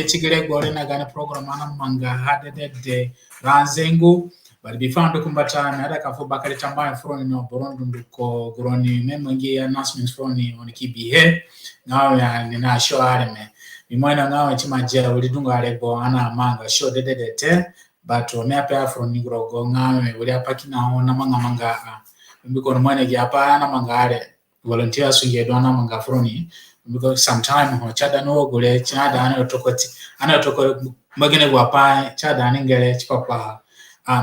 chigire gore na gane program ana manga hade de ranzengu bali bifando kumbatana hada kafu bakari tambaye froni no borondu nduko groni memangi announcements froni on kibihe ngawe ya nina show areme imwana ngawe chimajera ulidunga alego ana manga show te but me apa froni grogo ngawe uli apakina ona manga mbiko mwana gi apa ana manga ale volunteers sunge do ana manga froni because sometime ho chada no gole chada ana toko magene gwapa chada ningere chipapa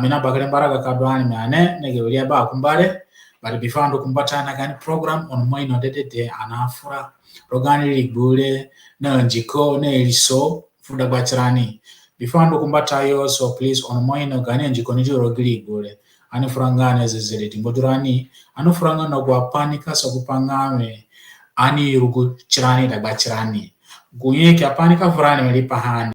mina bakale mbaraga kadwani mane nege ulia ba kumbale bali bifando kumbatana gani program on moino de anafura rogani ligule na njiko na iliso funda bachirani bifando kumbata yo so please on moino gani njiko ni rogili gule anifurangana zezele timbodurani anufurangana gwapanika so kupangame ani rugu chirani da bachirani guye kya panika furani melipa hani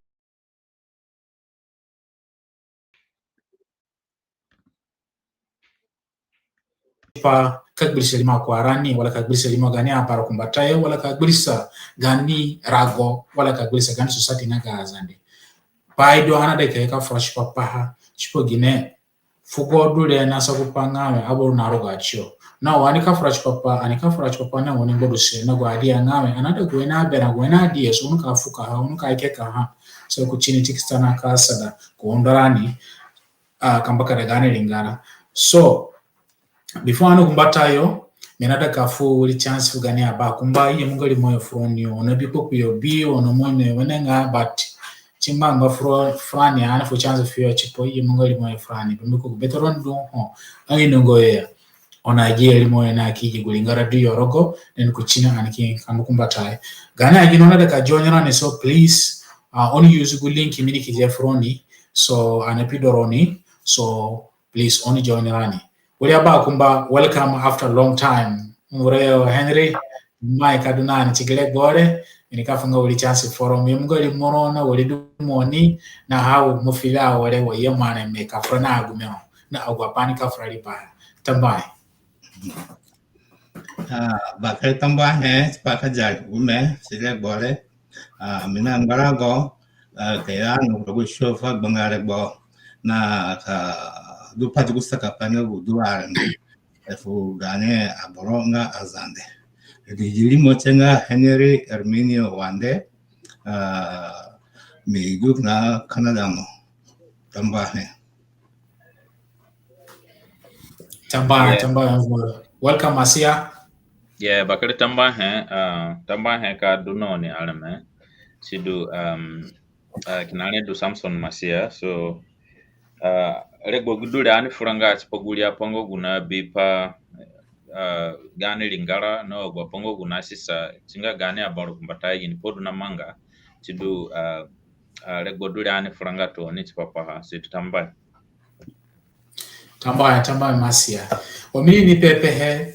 pa kagbirisa lima kwarani wala kagbirisa lima gani apara kumbatayo wala kagbirisa gani rago wala kagbirisa gani society nga Azande paido ana de ka fresh papa chipo gine fugo dule na sakupanga abo na roga chio na wani ka fresh papa na woni ngodo se na gwadi ngawe anada gwena bera gwena die so nuka fuka ha nuka ikeka ha so kuchini tikistana kasada kuondorani kambaka da gani lingara so before ano kumbatayo menada kafu uli chance fugani aba kumba iye mungali moyo froni ono biko kuyo bio ono mwene wenenga but chimbanga frani ana fu chance fiyo chipo iye mungali moyo frani bimiko kubetoron do ho ayi nongoya ona jeli moyo na kiji gulingara du yorogo nen kuchina aniki kamukumbatayo gana aginona da ka joinera ne so please only use good link mini kije froni so anapidoroni so please only joinerani Uliaba kumba welcome after a long time. Mureo Henry, Mike Adunani chigile gore, nikafunga uli chance forum yumgoli morona uli dumoni na hau mufila wale wa yemane meka frana agumeo na agwapani ka frali ba. Tambai. Bakal tambah sepakat jadi ume sile gore. Mina ngarago kaya nunggu shofa bangare bo na dupa jugusta kapanya buduaran efu gane aboronga Azande di jili mochenga Henry Herminio wande miguk na Canada mo tambah welcome Asia bakal tambah ka duno ni alame sidu kinane du Samson Masia so rego gudule ani furanga chipogulia pongo guna bipa gane lingara no gwa pongo guna sisa chinga gane abaro kumbatayi ni podu na manga chidu rego dule ani furanga to ni chipapa situ tambai masia omini ni pepe he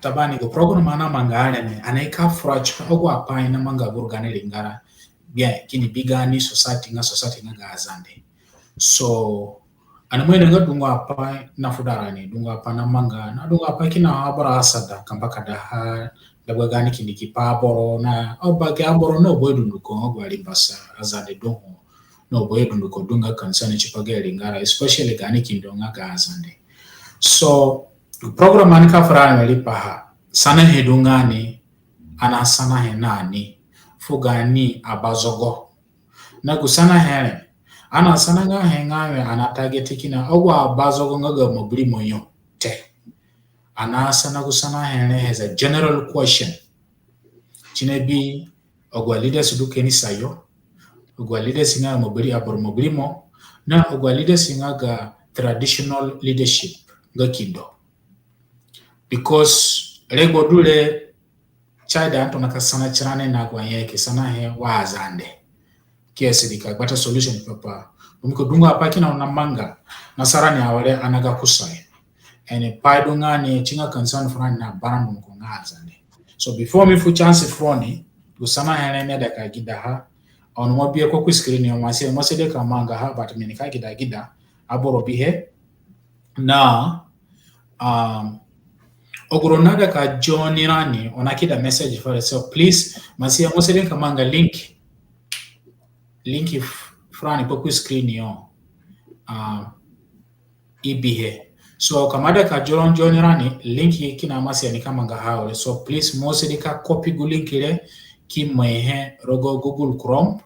tabani go program ana manga ne anaika frach ogo apai na manga guru gane lingara bia kini bigani society nga Azande so anamwene ngadunga apa na fudarani dunga apa na manga na dunga apa kina abara asada kambaka daha dabwa gani kini kipaboro na obage aboro no boydunduko ogwali basa Azande dongo no boydunduko dunga kansane chipageli ngara especially gani kindonga ga Azande so program anika farani walipa sana hedungani ana sana henani fugani abazogo na kusana hele ana sana nga hengawe ana target kina ogwa bazogo ngaga mobili moyo te ana sana kusana hele has a general question chinebi ogwa leaders dukeni sayo ogwa leaders nga mobili abor mobili mo na ogwa leaders nga ga traditional leadership nga kindo because rego dule chada anto nakasana chirane na kwa yeke sana he wa Azande kiasi dikapata solution papa umiko dunga hapa kina unamanga na sarani awale anaga kusai ene paidunga ni chinga concern frani na barandu mkonga Azande so before me fu chance froni usana hele ne daka gida ha onu mobie kwa screen yo mase de kamanga ha but menika gida aboro bihe na ogoronada ka John Rani onakida message for so please masia moseden kamanga link link frani po screen yo ibihe. So kamada ka join rani link kina masi ni kama ngahawe. So please mostly ka copy gu link ile ki mwehe rogo Google Chrome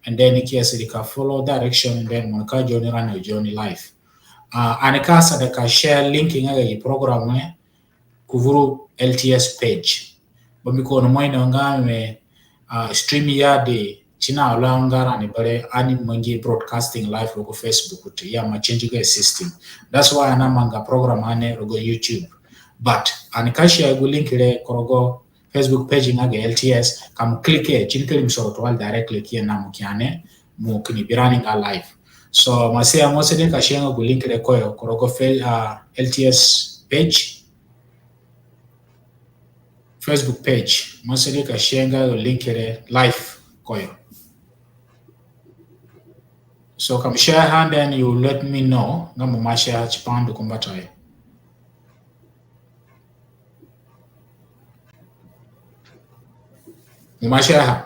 and then iki ka follow direction and then monka join rani join live. Anekasa da ka share link ngaga yi program ne kuvuru LTS page. Bamiko no moina ngame stream ya de china alangara ni bare ani mwengi broadcasting live logo Facebook to ya machange ga system. That's why anamanga program ane logo YouTube. But anikashi ya link ile korogo Facebook page ngaga LTS kam click chinkeli msoro to directly kia na mukiane mu kinibirani nga live. So masia mose de kashenga gu link ile koyo korogo LTS page Facebook page mose de kashenga link ile live koyo. So come share hand and you let me know. Ngamu mashare chipandu kumbataye. Mumashare.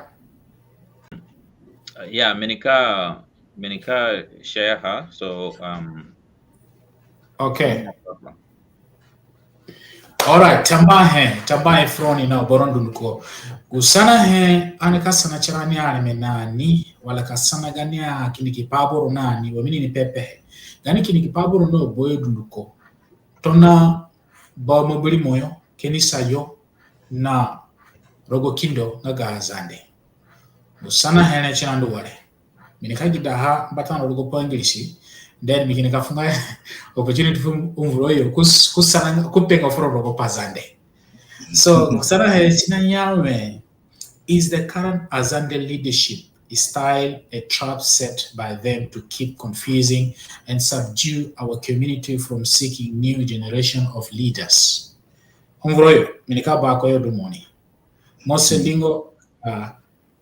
Yeah, menika share her. So Okay. All right. Tambahe froni na borondu nuko. Usana he anakasana charani anime nani wala kasana gania kinikipaboro nani wamini ni pepe gani kinikipaboro no boyo dunduko tona ba mobili moyo kenisa yo na rogo kindo ngaga Azande usana he na chandu wale minikaji daha batana rogo po English then mikinika funga opportunity umvuroyo kusana kupenga foro rogo Azande. So usana he china nyawe is the current Azande leadership style a trap set by them to keep confusing and subdue our community from seeking new generation of leaders. Hongroyo, minika bako yo dumoni. Mosendingo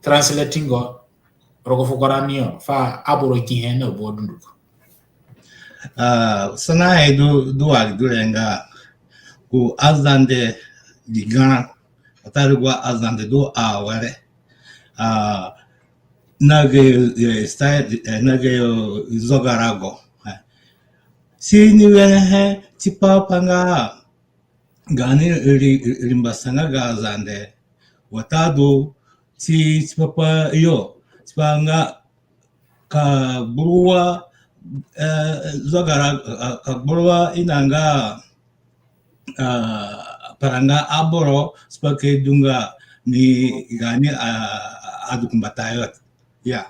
translatingo rogofokoranio fa aburo kihene obodunduko. Sana do durenga ku Azande digana atarugwa Azande do aware nage style nage zogarago si ni wene tipa panga gani rimbasanga ga Azande watado si papa yo spanga ka burua zogara ka burua inanga paranga aboro spake dunga ni gani adukumbatayo. Yeah.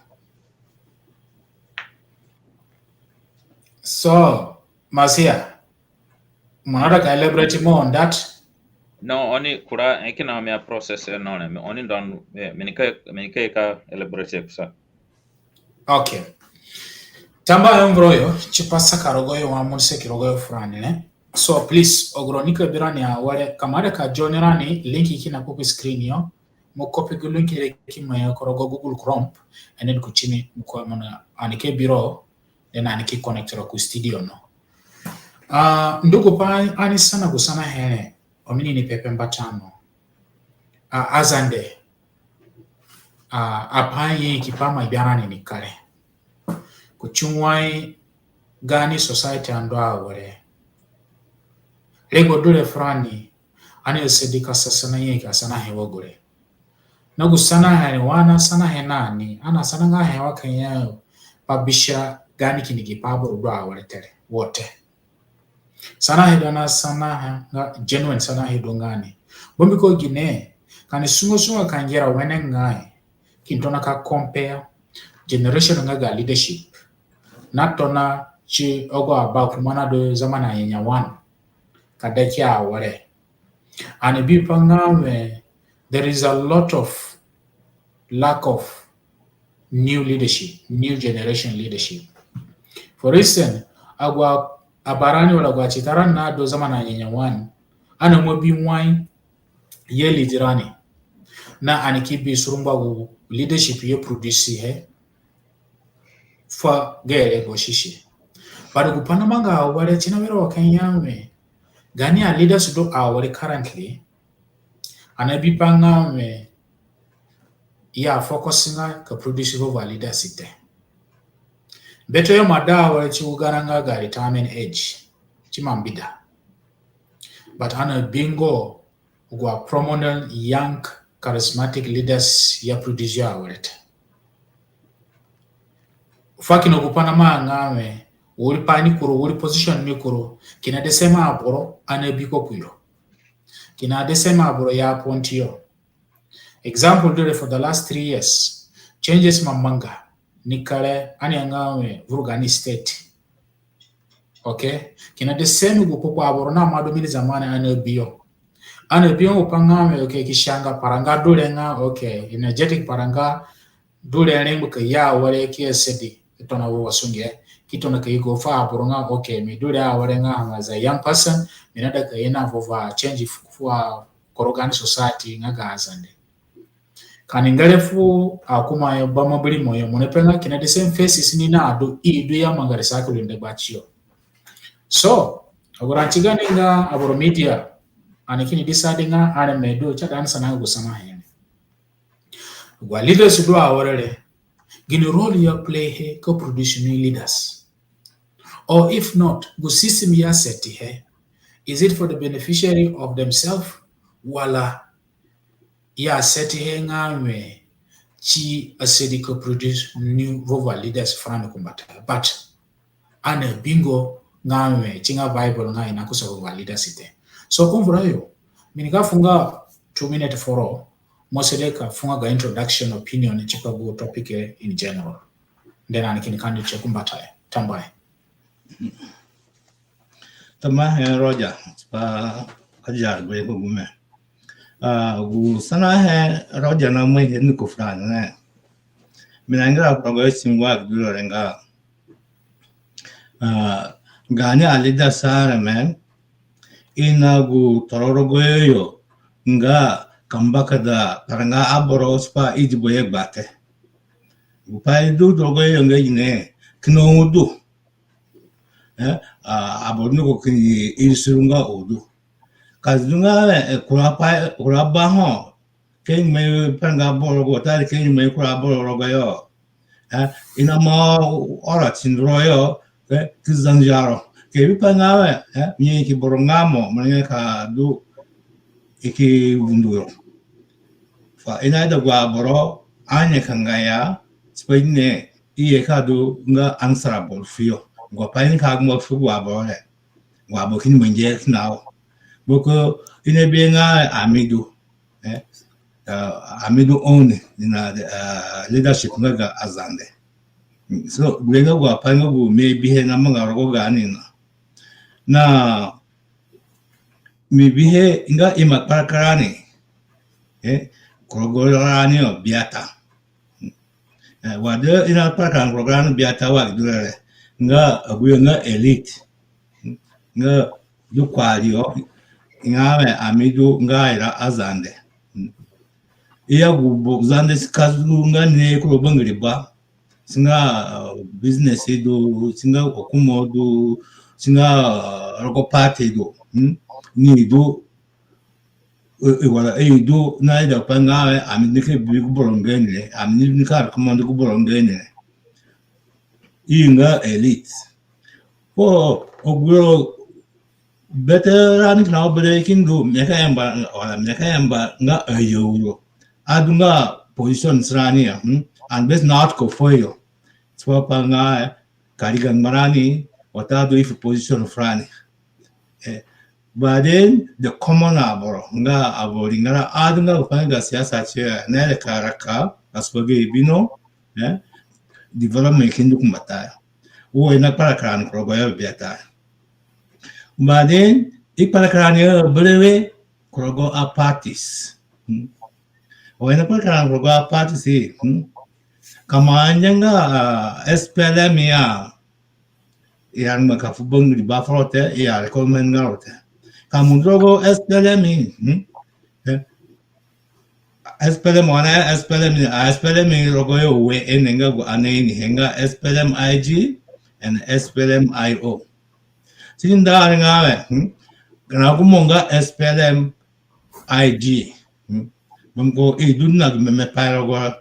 So Masia, Manada can elaborate more on that. No, only kura ekina me process no ne only don menika ka elaborate kusa. Okay. Tamba yombroyo chipasa karogoyo wa munse kirogoyo frani ne. So please ogronika birani ya wale kamada ka joinerani linki kina kupi screen yo mo copy gu link ile kima ya korogo Google Chrome and then kuchini mko mona anike biro then anike connector ku studio no. Ndugu pa ani sana kusana hele omini ni pepe mbatano. Azande apaye kipama ibiarani ni kare. Kuchungwai gani society andwa wale. Lego dule frani ani sedika sasana yeka sana hewa gure. Nagu sana he wana sana he nani ana sana nga hewa kanya pabisha gani kinikipabo rwa wale tere wote. Sana he dana sana he genuine sana he dongani. Bombi ko gine kani sungo kanjera wene ngai kintona ka compare generation nga leadership natona chi ogo aba kumana do zamana yenya wan kadekia wale and be pangawe there is a lot of lack of new leadership, new generation leadership. For instance, agwa abarani wala gwa chitaran na do zamana yenya wan ana mwabi wine ye lidirani na anikibi surumba leadership ye produce he fa gere go shishi. But kupana manga wale china wera wakanyawe gani a leaders do awale currently anabi pangawe ya focusinga ka produce vova leadership. Beto yo madawa chiugaranga ga retirement age chimambida. But ana bingo gwa prominent young charismatic leaders ya produce ya walete. Fakino kupana ngame uri pani kuro uri position ni kuro kina desema aboro ana biko kuyo. Kina desema aboro ya pontio. Example dure for the last 3 years changes mamanga nikale ani ngame vurugani state. Okay, kina desema gupopo aboro na madomini zamani ana biyo. Ana biyo upangame okay kishanga paranga dule nga okay energetic paranga dule nengu ka ya wale kiesedi kitona wasunge kitona ka yigo fa aporonga okay mi dule wale nga as a young person minada ka ina vova change for korogani society nga ga Azande kaningalefu akuma yo bama buli moyo munepenga kina the same faces ni na ado idu ya mangare sakulu nde bachio so agoranchigani nga aboro media anekini deciding nga ane medo chata ansa na gusama hene gwa leaders do aworele gini role ya play he ko produce new leaders or if not go system ya set he is it for the beneficiary of themselves wala ya set he ngame chi asedi ko produce new vova leaders frano kumbata but ane bingo ngame chinga bible nga ina kusa vova leaders ite so kumvurayo minika funga 2 minute for all moseleka funga ga introduction opinion chikago topic in general then anikini kandi chekumbata tambaye tama roja pa kaja gwe gume gu sana he roja na mwe ni ko frana ne minanga progo singwa durenga gani alida sara men inagu tororogoyo nga kambakada paranga aboro spa idiboye bate upai du drogoyo nga ine kinodu abonu ko kini irsurunga odu kazunga kuraba ho ken me paranga aboro go tari ken me kuraba rogoyo ina ma ora tindroyo kizanjaro kebi pangawe mi ki borongamo mane ka du iki wunduro fa ina da gwa boro anya kangaya spine iye ka du nga answerable fio gwa pain ka gwa fu gwa boro gwa bo kin menje now boko ina be nga amidu amidu own ina leadership nga Azande so gwenga gwa pain go maybe he na manga rogo gani na mibihe nga imakarakarani korogorani o biata wade ina parakan korogorani biata wa dure nga aguyo nga elite nga dukwalio ngawe amidu nga ira Azande iya gubo Azande sikazu nga ne kurobangriba singa business edo singa okumodu singa roko party do ni do wala do na ida panga amnike bi kuborongene amnika command kuborongene inga elite po oguro veteran now breaking do meka yamba nga ayuro adunga position srania and best not ko foyo so panga karigan marani watado if position frani but then the common aboro nga abori ngara adunga upanga siasa che nele karaka aswage bino development kindu kumata wo ina para kan krogoya biata but then ipara kan brewe krogo a parties wo ina para kan krogo a parties kamanyanga SPLM ya makafubong di bafrote ya recommend ngarote kamundrogo SPLM SPLM rogoyo we enenga go aneni henga SPLM IG and SPLM IO sinda ngawe kana kumonga SPLM IG bamko idunna me parago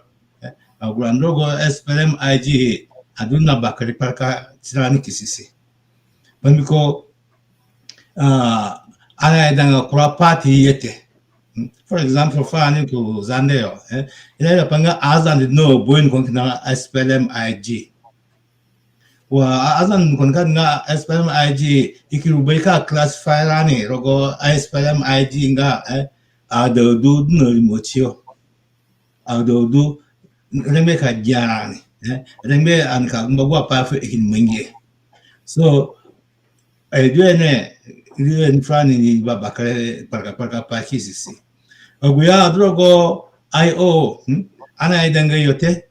Agurandogo SPLM IG aduna bakari parka tirani kisisi. Bamiko ana edanga kura party yete. For example, fani ku Zandeo. Ila panga Azande no boin konkina SPLM IG. Wa azan kon nga SPLM IG ikirubeka classify rani rogo SPLM IG nga ado du no mochio ado du rembe ka jarani rembe an ka ngwa pa fe ikin menge so duen frani ni babakare parka pa kisisi oguya drogo IO ana idanga yote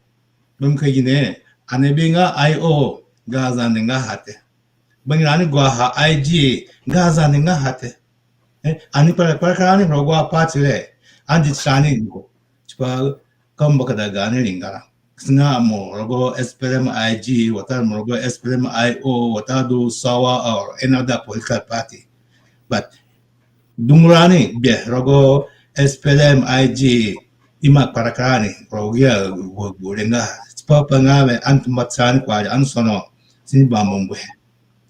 bumka gine anebinga IO gaza nga hate bangirani gwa ha IG gaza nga hate ani parka ani rogo apatire andi trani ngo chpa kamba kada gane lingara singa mo rogo SPLM IG wata mo rogo SPLM IO wata do sawa or another political party but dumurani be rogo SPLM IG ima parakarani rogia gurenga papa ngame antumatsani kwa ansono sinba mongwe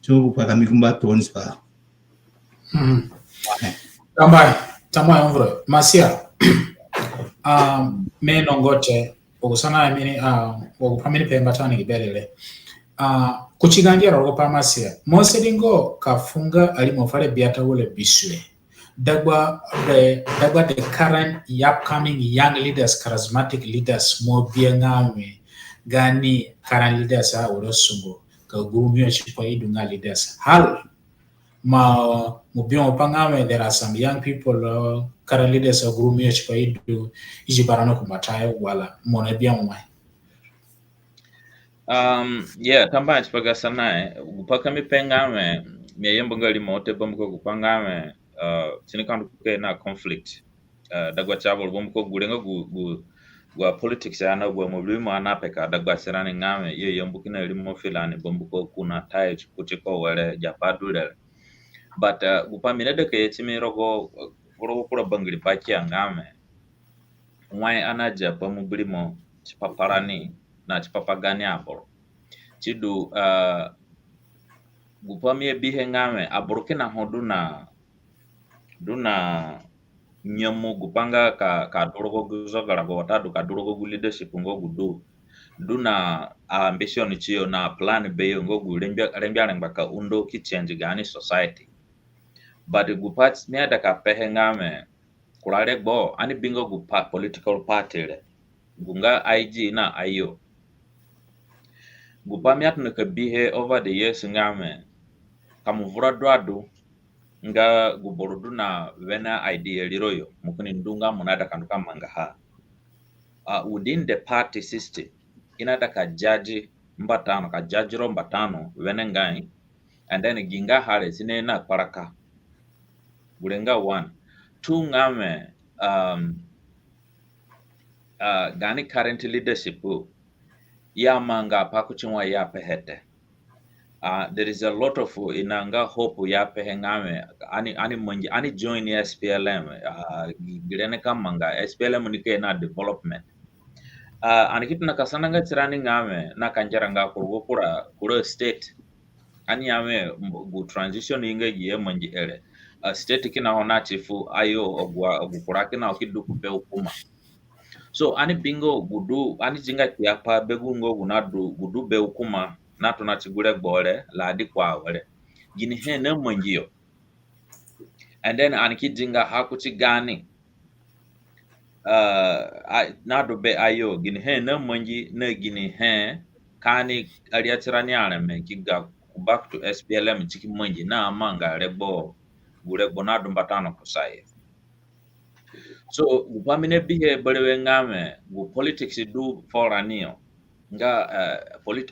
chubu para mikumba tonis pa Tamai omvro masia me nongote okusana mini okupamini pemba tani kibelele kuchigandia rogo pamasia moselingo kafunga alimofale biata wole biswe dagwa the current upcoming young leaders charismatic leaders mo biengame gani current leaders urosungo ka gurumio chikwa idunga leaders hal ma mubio pangame there are some young people current leaders gurumio chikwa idu ijibarano kumatayo wala mona biamwa yeah, tamba chipaga sana gupaka mipengame miyembo ngali mote bomko gupangame chinikandu kuke na conflict dagwa chabo bomko gulenga gwa politics ana gwa mulimu anapeka dagwa serani ngame ye yembo kina limo filani bomko kuna tai kuchiko wale japadule but gupamine de ke chimirogo rogo kura bangli paki ngame wai anaja pamubulimo chipaparani na chipapagani aporo chidu gupamie bihe ngame aburkina hoduna duna nyamu gupanga ka dorogo guzogara go watadu ka dorogo gu leadership ngo gudu duna ambition chiyo na plan be ngo gu rembia ka undo ki change gani society but gupat me ada ka pehe ngame kurare gbo ani bingo gu political party le gunga IG na ayo gupamiat no ka bihe over the years ngame kamuvura dwadu nga guborodu na wena idea liroyo mukuni ndunga munada kanduka mangaha within the party system inada ka judge mbatano ka judge ro mbatano wena ngai and then ginga hare sinena paraka gulenga 1 2 ngame gani current leadership ya manga pakuchimwa ya pehete there is a lot of inanga hope ya pehengame ani join SPLM girene kamanga SPLM nike na development ani kitu nakasananga tirani ngame na kanjaranga kura state ani ame gu transition inga giye manji ere state kina hona chifu ayo ogukura kina okiduku be ukuma so ani bingo gudu ani jinga kiapa begu ngo gudu be ukuma nato na chigure gbore la di kwa wale gini he na manjiyo and then aniki jinga hakuchi gani na do be ayo gini he na manji na gini he kani aliatirani arame kiga back to SPLM chiki manji na manga rebo na do mbatano kusaye so upamine bihe balewe ngame gu politics do foranio nga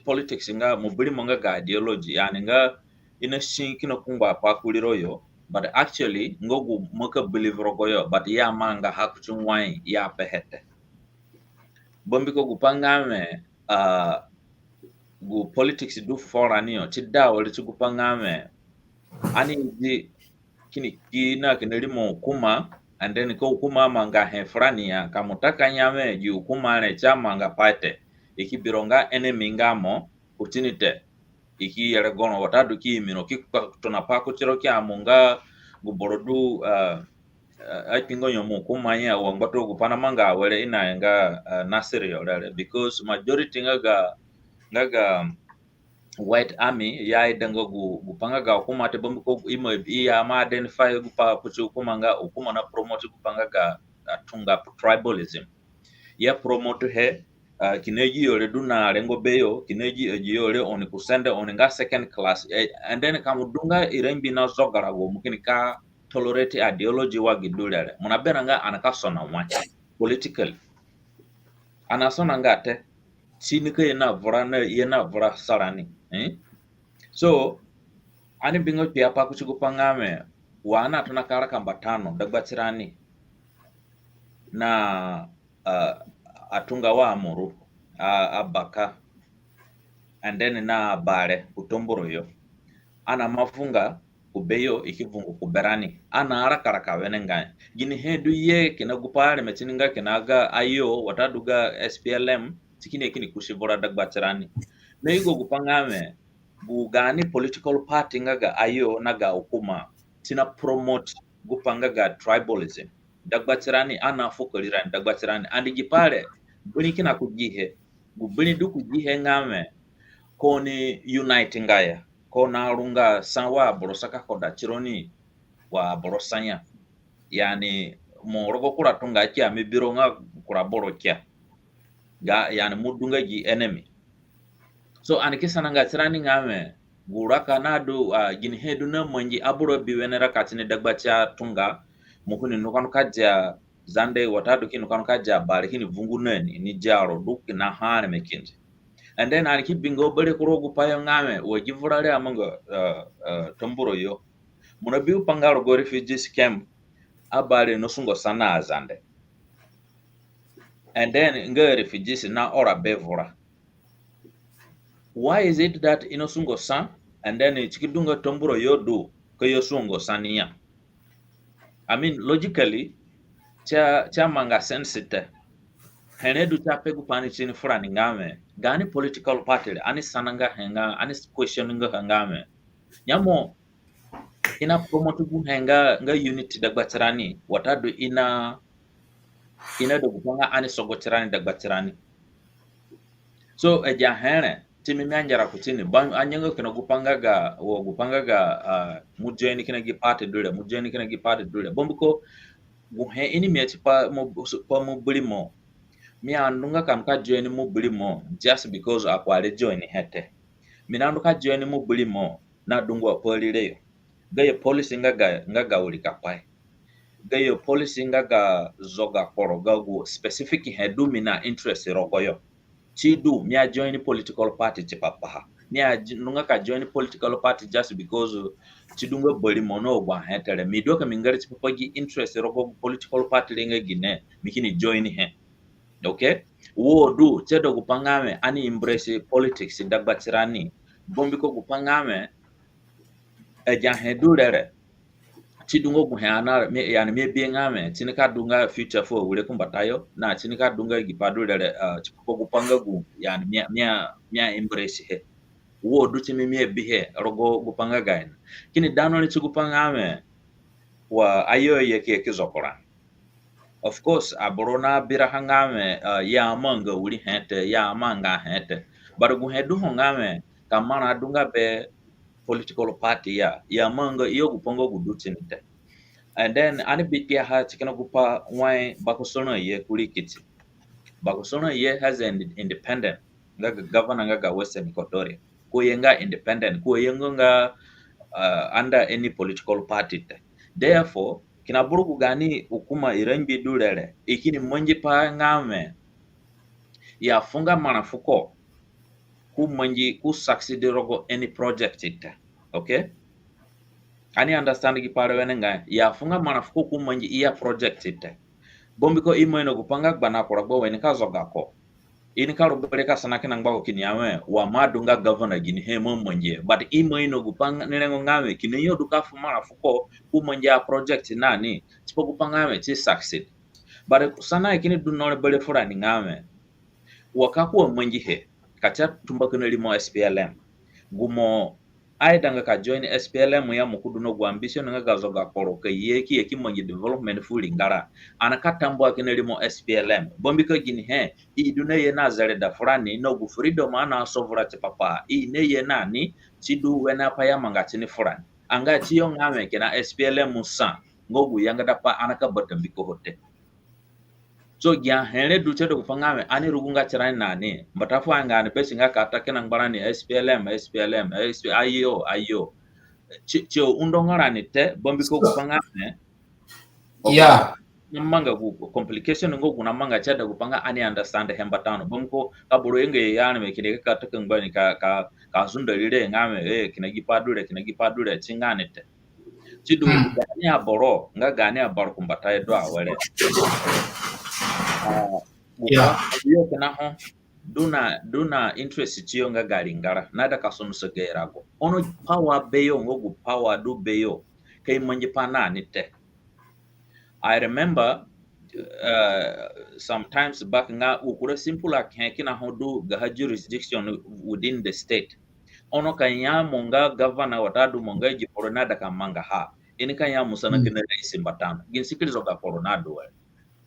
politics nga mubili monga ga ideology yani nga ina shin kino kungwa pa kuliroyo but actually ngogu moka believe rogoyo but ya manga hakuchun wine ya pehete bombi ko gupangame gu politics do foranio chida wali chugupangame ani di kini kina kinelimo kuma and then ko ukuma manga he frani ya kamutaka nyame ji ukuma ne chama nga pate iki bironga enemy ngamo utinite iki yere gono watadu ki mino ki tona pa ko chiro ki amunga guborodu I think on your kumanya or bato gupanamanga where ina nga nasiri orale because majority ngaga white army ya idango gupanga ga kuma te bombi ko imo iya ma identify gupa puchu kumanga ukuma na promote gupanga ga tunga tribalism ya promote he kineji yore duna rengo beyo kineji yore oni kusende oni nga second class and then kamudunga irembi na zogara go mukini ka tolerate ideology wa gidulere munabera nga anakasona mwa politically anasona ngate sinika yena vra sarani so ani bingo pia pa kuchukupangame wana tunakara kambatano dagbatirani na atunga wa amuru abaka and then na bare utomboro yo ana mafunga kubeyo ikivungu kuberani ana arakaraka wenenga gini hedu ye kina gupare mechininga kinaga ayo wataduga SPLM tikine kini kushibora dagbatirani na yugo gupangame gugani political party ngaga ayo naga ukuma tina promote gupangaga tribalism dagbatirani ana fokolirani dagbatirani andi gipare buni kina kujihe gubuni du kujihe ngame koni unite ngaya kona runga sanwa borosaka koda chironi wa borosanya yani morogo kura tunga kia mibironga kura boro kia yani mudunga ji enemy so anikisa nanga tirani ngame guraka nadu gini hedu na mwenji aburo biwenera katini dagbacha tunga muhuni nukanu kaja zande watadu ki nukanu kaja bari kini vungu neni ni jaro duki na hane mekinji and then aniki bingo bere kurogu payo ngame wajivurale amanga tomburo yo munabiu pangaro go refugees camp abale nosungo sana Azande and then nga refugees na ora bevura. Why is it that inosungo san and then chikidunga tomburo yodu ko yosungo sania? I mean logically cha manga sensite henedu cha pegu pani chini furani ngame gani political party ani sananga henga ani questioning ngame nyamo ina promote gu henga nga unity dagbatirani watadu ina do gupanga ani sogotirani dagbatirani so eja hene timi mianjara kutini ban anyanga kina gupangaga mujeni kina gipate dule bombuko guhe ini miati pa mubulimo mi andunga kamka join mubulimo just because akwale join hete minanduka join mubulimo na dungwa polileyo gaye policy ngaga ulika pai gaye policy ngaga zoga koro gagu specific hedumina interest rogoyo chidu mia join political party chipapaha mia nunga ka join political party just because chidunga bolimo no gwa hetere midoka mingari chipapagi interest rogo political party lenga gine mikini join he okay wo du chedo gupangame ani embrace politics dagbatirani bombiko gupangame eja hedurere chidungo guhana yani me biengame chinika dunga future for wule kumbatayo na chinika dunga gipadurere chipopo gupanga gu yani mia embrace he wo du chimi mie bihe rogo gupanga gain kini dano ni chigupangame wa ayo yeke kizokora of course aborona birahangame ya manga wuli hete ya manga hete barugu hedu hongame kamana dunga be political party ya manga iyo gupongo gudutinite and then ani bitia ha chikana gupa wai bakosona ye kulikiti bakosona ye has an independent ngaga governor ngaga Western Equatoria ko yenga independent ko yenga under any political party therefore kina burugu gani ukuma irenbi dulere ikini monji pa ngame ya funga manafuko ku monji ku succeed rogo any project ite okay ani understand gi pare wenenga ya funga manafuko ku monji iya project ite bombiko imo ino gupanga bana koragbo wenika zogako ini karo bereka sana kina ngbago kini yawe wa madunga governor gini he monje but imo ino gupanga nengo ngawe kini yo duka fumara fuko kumonja project nani tipo gupanga ti succeed but sana kini dunore bele fura ni ngawe wakakuwa monji he kacha tumba kina limo SPLM gumo aidanga ka join SPLM ya mukudu no gu ambition nga gazo ga koro ka yeki yeki monji development fuli ngara anakatambo akina limo SPLM bombi ko gini he idune ye na zare da furani no gu freedom ana sovereignty papa ne ye nani chidu wena pa ya manga chini furani anga chiyo ngame kena SPLM musa ngogu yanga da pa anaka batambi ko hote so gya hele du chedo ku fangame ani rugunga chirani nani mbatafu anga ne pesi nga kata kena ngbarani SPLM ayo chio undo ngarani te bombi ko ku fangame yeah namanga ku complication ngogu namanga chada ku panga ani understand hembatano bomko kaburo yenge yani me kide ka takan bani ka zunda rire ngame kina gipadure chingane te chidu gani aboro nga gani aboro kumbata edo awere yeah yo kana ho duna interest chiyo nga galingara nada kasonu segerago ono power beyo ngogu power do beyo kay manje panani te I remember sometimes back nga ukura simple kina hodu ga jurisdiction within the state ono kanya monga governor watadu monga jiporonada kamanga ha ini kanya musana kina rais mbatano ginsikilizo ga coronado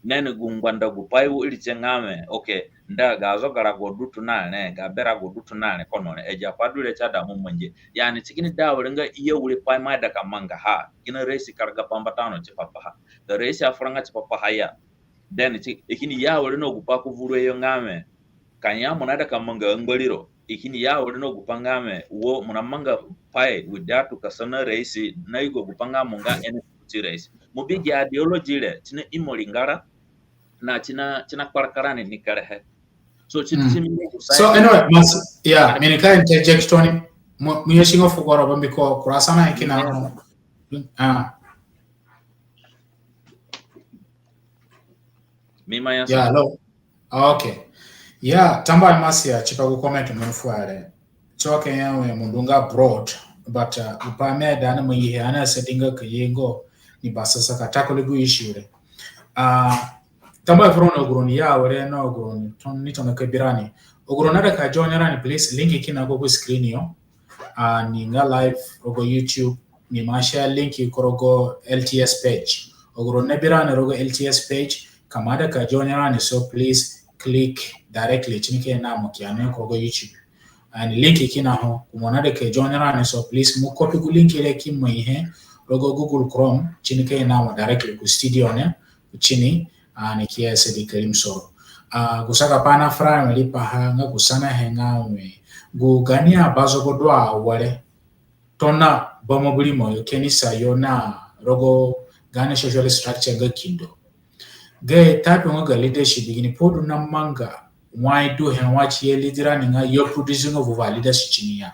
nene gungwanda gupai uli chengame okay nda gazo gara godutu nane ga bera godutu nane kono eja padule chada mumonje yani tikini dawo nga iye uli pai mada kamanga ha ina rais karga pambatano chipapa ha the rais afranga chipapa haya then ikini ya wali no gupa kuvuru eyo ngame kanya munada kamanga ngbaliro ikini ya wali no gupangame wo munamanga pai widatu kasana rais na igo gupanga munga ene rais mubigi ideology le tina imolingara na china kwarkarane ni karehe so so anyway yeah minika interjection muyeshingo fugoro bambiko kurasana ikina mima ya yeah no okay yeah tamba masia chipa ku comment mfuare choke yawe mundunga broad but upame dana muyihe ana settinga kayengo ni basasa katakole gu issue tamba frono oguroni ya wore no oguroni ton nito nakabirani ogurona da ka joinera ni please link ikina go screen yo ni nga live rogo YouTube ni ma share link ikorogo LTS page ogurona birana rogo LTS page kamada ka joinera ni so please click directly chinike na mukiane korogo YouTube and link ikina ho kumona da ka joinera ni so please mu copy ku link ile kimwe ihe rogo Google Chrome chinike na mo directly ku studio ne chini ni kiasi di kalimso gusaka pana fra melipa hanga gusana henga we gugania bazo godwa wale tona bomo bulimo yo kenisa yona rogo gane social structure ga kindo ge type ngo leadership gini podu na manga why do hen watch ye leader ni nga yo producing of leadership chinia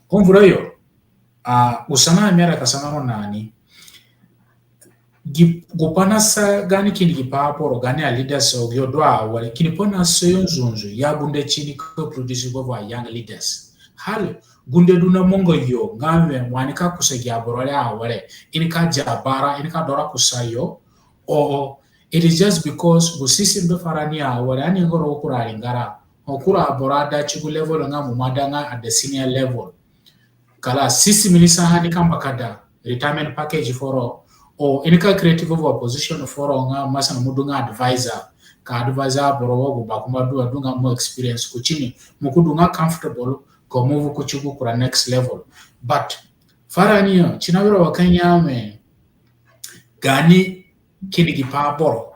konvura yo usana mera kasana nani gupana sa gani kini gipaporo gani a leaders ogyodwa wale kini pona soyo nzunzu ya gunde chini ko produce go young leaders hal gunde duna mongo yo ngame wanika kusegya borole awale inika jabara inika dora kusayo or it is just because go system do farania wale ani ngoro okura ngara okura borada chigu level ngamu madanga at the senior level kala system ni sahani kamba kada retirement package for all or inika creative of opposition for nga masana mudunga advisor ka advisor borowo go bakuma dunga more experience kuchini mukudunga comfortable ko move kuchugu kura next level but faraniyo chinawira wakanyame gani kini gipaporo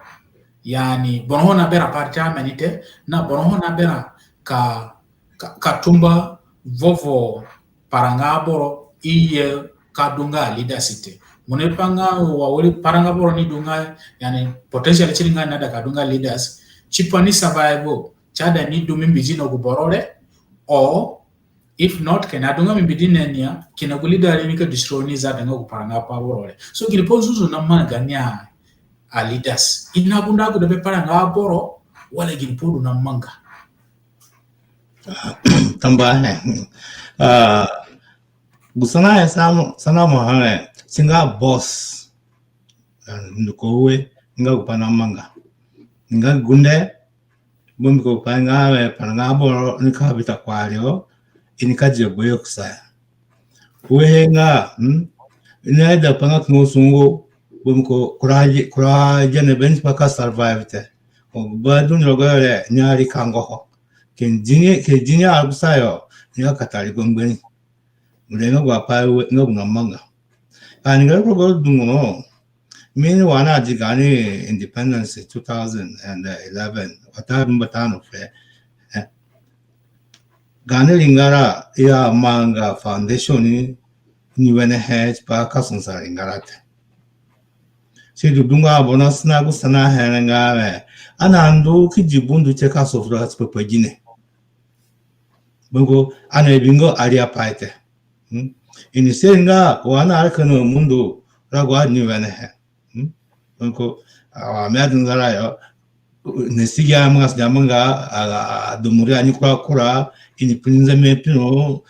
yani bonhona bera parliamenite na bonhona bera ka tumba vovo parangaboro iye kadunga leadership munepanga wawuli paranga boro ni dunga yani potential chiringa nada kadunga leaders chipani survival chada ni dumi mbijino kuborole or if not kena dunga mbidine nya kina leader ni ka destroy ni za danga kuparanga pa borole so kilipozuzu na manganya a leaders inabunda ko de paranga boro wala gilipodu na manga Tambah busana ya sana mo singa boss ndukowe nga kupana manga nga gunde bumbi ko panga pana bo nika bita kwalio inikaje boyo kusaya wehenga ina da panga kusungo bumbi ko kuraje ne bench paka survive te o badun rogale nyari kango ke jinya albusayo nya katali gombeni mulenga gwa pawe nga kunamanga ani ga ko dungo mini wana jigani independence 2011 wata batano fe gane lingara ya manga foundation ni wene hedge pa kasonsa lingara te si dunga bonus na gusana henga ana andu kijibundu che kasofro haspepe jine bongo ana bingo aria paite ini senga wana arkano mundu ragwa ni wene he bongo amadun gara yo nesiga mas jamanga dumuri ani kura ini pinza me pino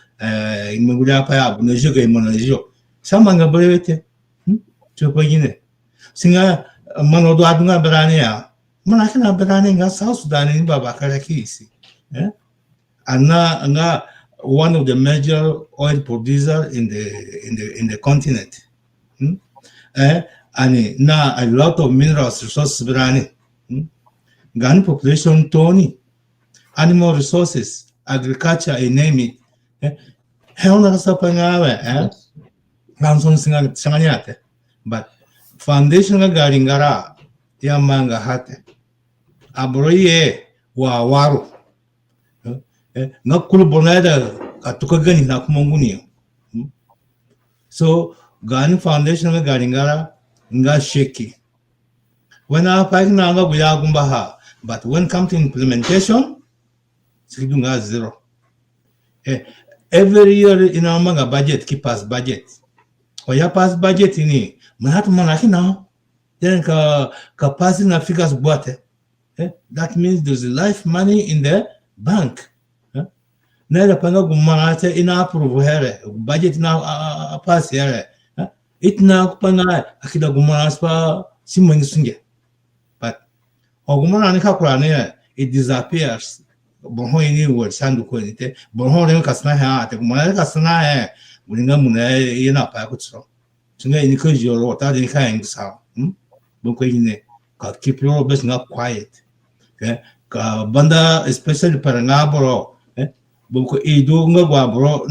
imugura pa ya buno joga imono jo samanga brevete chopa gine singa mano do adunga berani ya mana kana berani nga South Sudan ni baba kala kisi nga one of the major oil producer in the continent and na a lot of minerals resources berani Ghana population tony animal resources agriculture you name it hell na sa pangawe ganson singa sanganyate but foundation nga garingara ya manga hate abroye wa waru nga kulu bonada atuka gani na kumonguni so Ghana foundation nga garingara nga sheki when I find nga guya gumbaha but when come to implementation sikidunga zero every year in our manga budget keep us budget or ya pass budget ini manatu manaki now then ka passing na figures boate that means there's life money in the bank na da panga gumana ina approve here budget na pass here itna kupana akida gumana spa simangi sunge but ogumana ni kakura ne it disappears bonho ini word sandu ko ni te bonho le kasna ha te gumana kasna he mulinga mune ina pa kutso sunga ini ko joro ta de ka ingsa bonko ini ka keep your business quiet ka banda especially para ngaboro bonko ido ngwa bro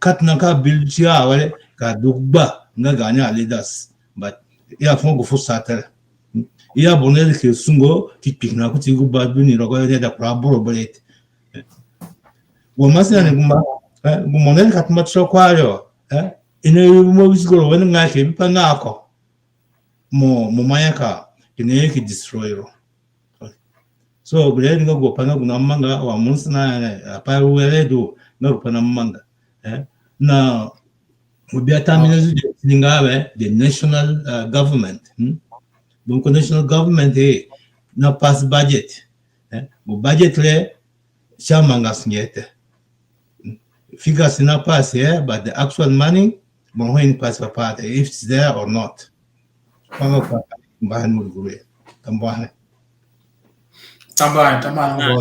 katna ka build ya wale ka dugba nga ganya leaders but ya fongo fusata ya bonel ke sungo kipikna kuti guba duni rogo da kwaboro bolet wo masina ne gumonel katma chokwayo ine mo bisgoro wen nga ke bipanga ako mo mayaka ine ke destroyro so grade nga go panga gunamanga wa munsna apa weledo nga panamanga na the national government donc national government na pass budget budget le chamanga singete figures na pass but the actual money when pass part if it's there or not tambah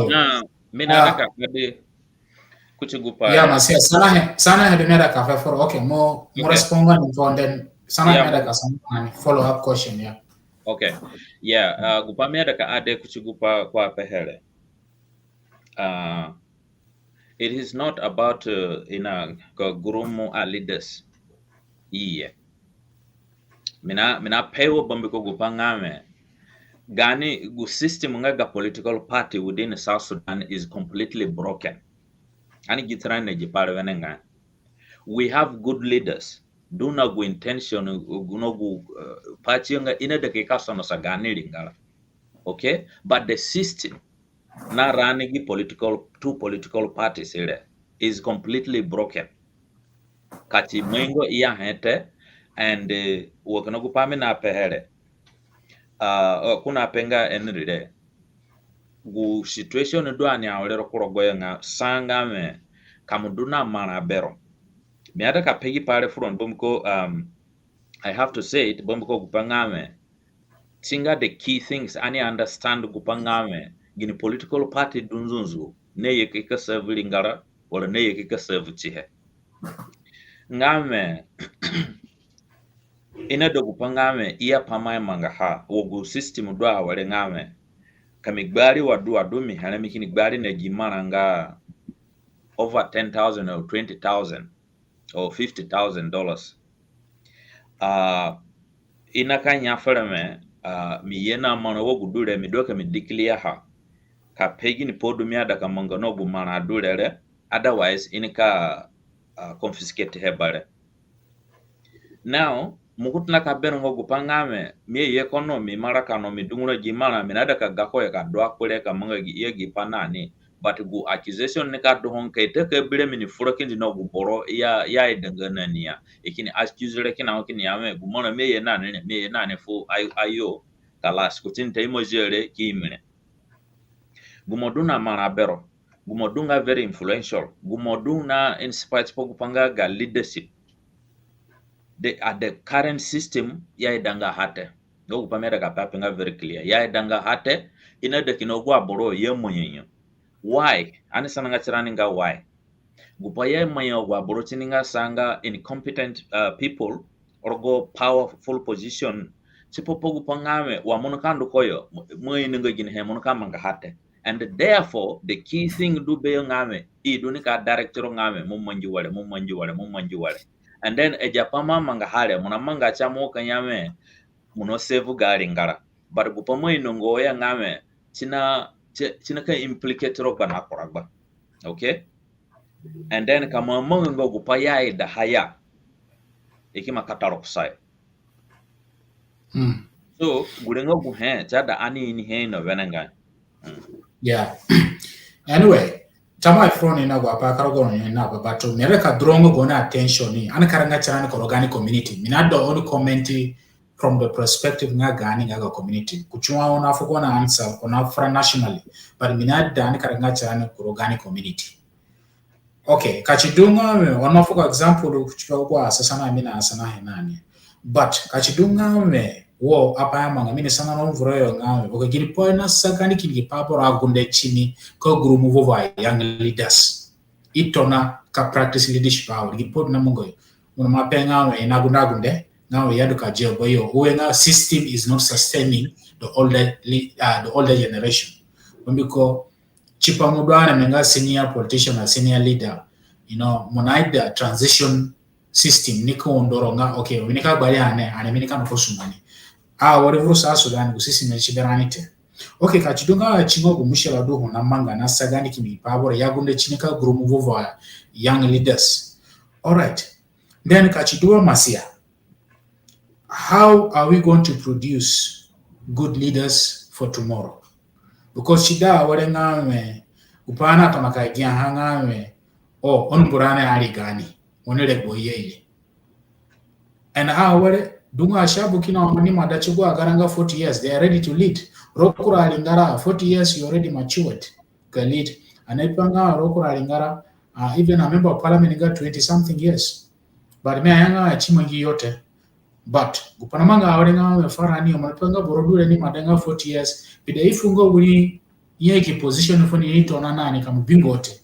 na mina ka kade kuchigupa ya masia sana he mera ka for okay mo responda and then sana mera ka sana follow up question okay gupa mera ka ade kuchigupa kwa pehere it is not about ina gurumu leaders mina pewo bombe ko gupa ngame Gani gu system nga political party within South Sudan is completely broken. Ani gitrane jipare wenenga. We have good leaders. Do not go intention gunogu party nga ina de kekaso no sagani lingala. Okay? But the system na running two political parties here is completely broken. Kati mwengo iya hete and wakanogu pame na pehere. Kuna penga enride gu situation do ani awle rokoro goyo nga sanga me kamuduna mana bero me ada ka pegi pare front bomko I have to say it bomko gupangame tinga the key things ani understand gupangame gini political party dunzunzu ne yeke ka serve lingara wala ne yeke ka serve chihe ngame ina do gupangame iya pamai manga ha wogu system do awale ngame kamigbari wadu mi hana mikini gbari na gimana nga over 10,000 or 20,000 or $50,000 ina kan ya fara me mi yana mana wogu dure mi doka mi declare ha ka pegi ni podu mi ada ka manga no bu mana dure re otherwise inika confiscate hebare now mukutna ka beno ngogu pangame mi economy maraka no mi dungura gimana mi nada ka gako ya ka do akure ka manga gi yegi panani but gu accusation ne ka do hon kay te ke bire mi ni furo kindi no gu boro ya idanga niya ikini accuse re kina okini yame gu mona me ye nane fu ayo kalas kutin tay mo jere ki mine gu moduna mana bero gu modunga very influential gu moduna in spite po gu panga ga leadership at the current system ya idanga hate no gu pamera ka papinga very clear ya idanga hate ina de kinogu aboro ye monyenyo why ani sananga chirani nga why gupaya maya wa borochininga sanga incompetent people or go powerful position sipopo gupangame wa monokando koyo moy ninga gin he monokama nga hate and therefore the key thing do be ngame I do nika director ngame mummanji wale and then e japama manga hale monamanga chamo kanyame muno save gari ngara but gupamo inongo ya ngame china ka implicate ro kana koragba okay and then kama mongo gupaya da haya ikima kataro kusai so gurengo guhe chada ani ni he no venanga yeah anyway tama ifroni na gwa pa karago na ba bato mereka drongo gona attention ni ana karanga chana ko organic community minado only comment from the perspective nga gani nga community kuchwa ona fuko na answer ona fra nationally but minada ana karanga chana ko organic community okay kachidunga me ona fuko example kuchwa kwa sasa na mina sana henani but kachidunga me wo apa ya manga mini sana no vroyo ngawe okagiri poina sakani kili papo agunde chini ko gurumu vovo young leaders itona ka practice leadership awo gipot na mungo una mapenga we inagunda gunde ngawe yadu ka jeo boyo uwenga system is not sustaining the older generation mbiko chipa mudwana menga senior politician or senior leader you know monaida transition system niko ondoronga okay winika bali ane minika no kosumani whatever sa Sudan go sisi na chiberanite okay kachidunga chingo gumushela do na manga na sagani kimi pabora yagunde chinika grumu vovo young leaders all right then kachidua masia how are we going to produce good leaders for tomorrow because chida warenga me upana tamaka gia hanga me onburane ali gani onele boyeye and wale dunga shabu kina wamani madachugwa garanga 40 years they are ready to lead rokura alingara 40 years you already matured can lead anaipanga rokura alingara even a member of parliament got 20 something years but me ayanga achimangi yote but gupanamanga awarenga farani omapanga borodure ni madanga 40 years bide ifungo buri yeki position foni ito na nani kama bingote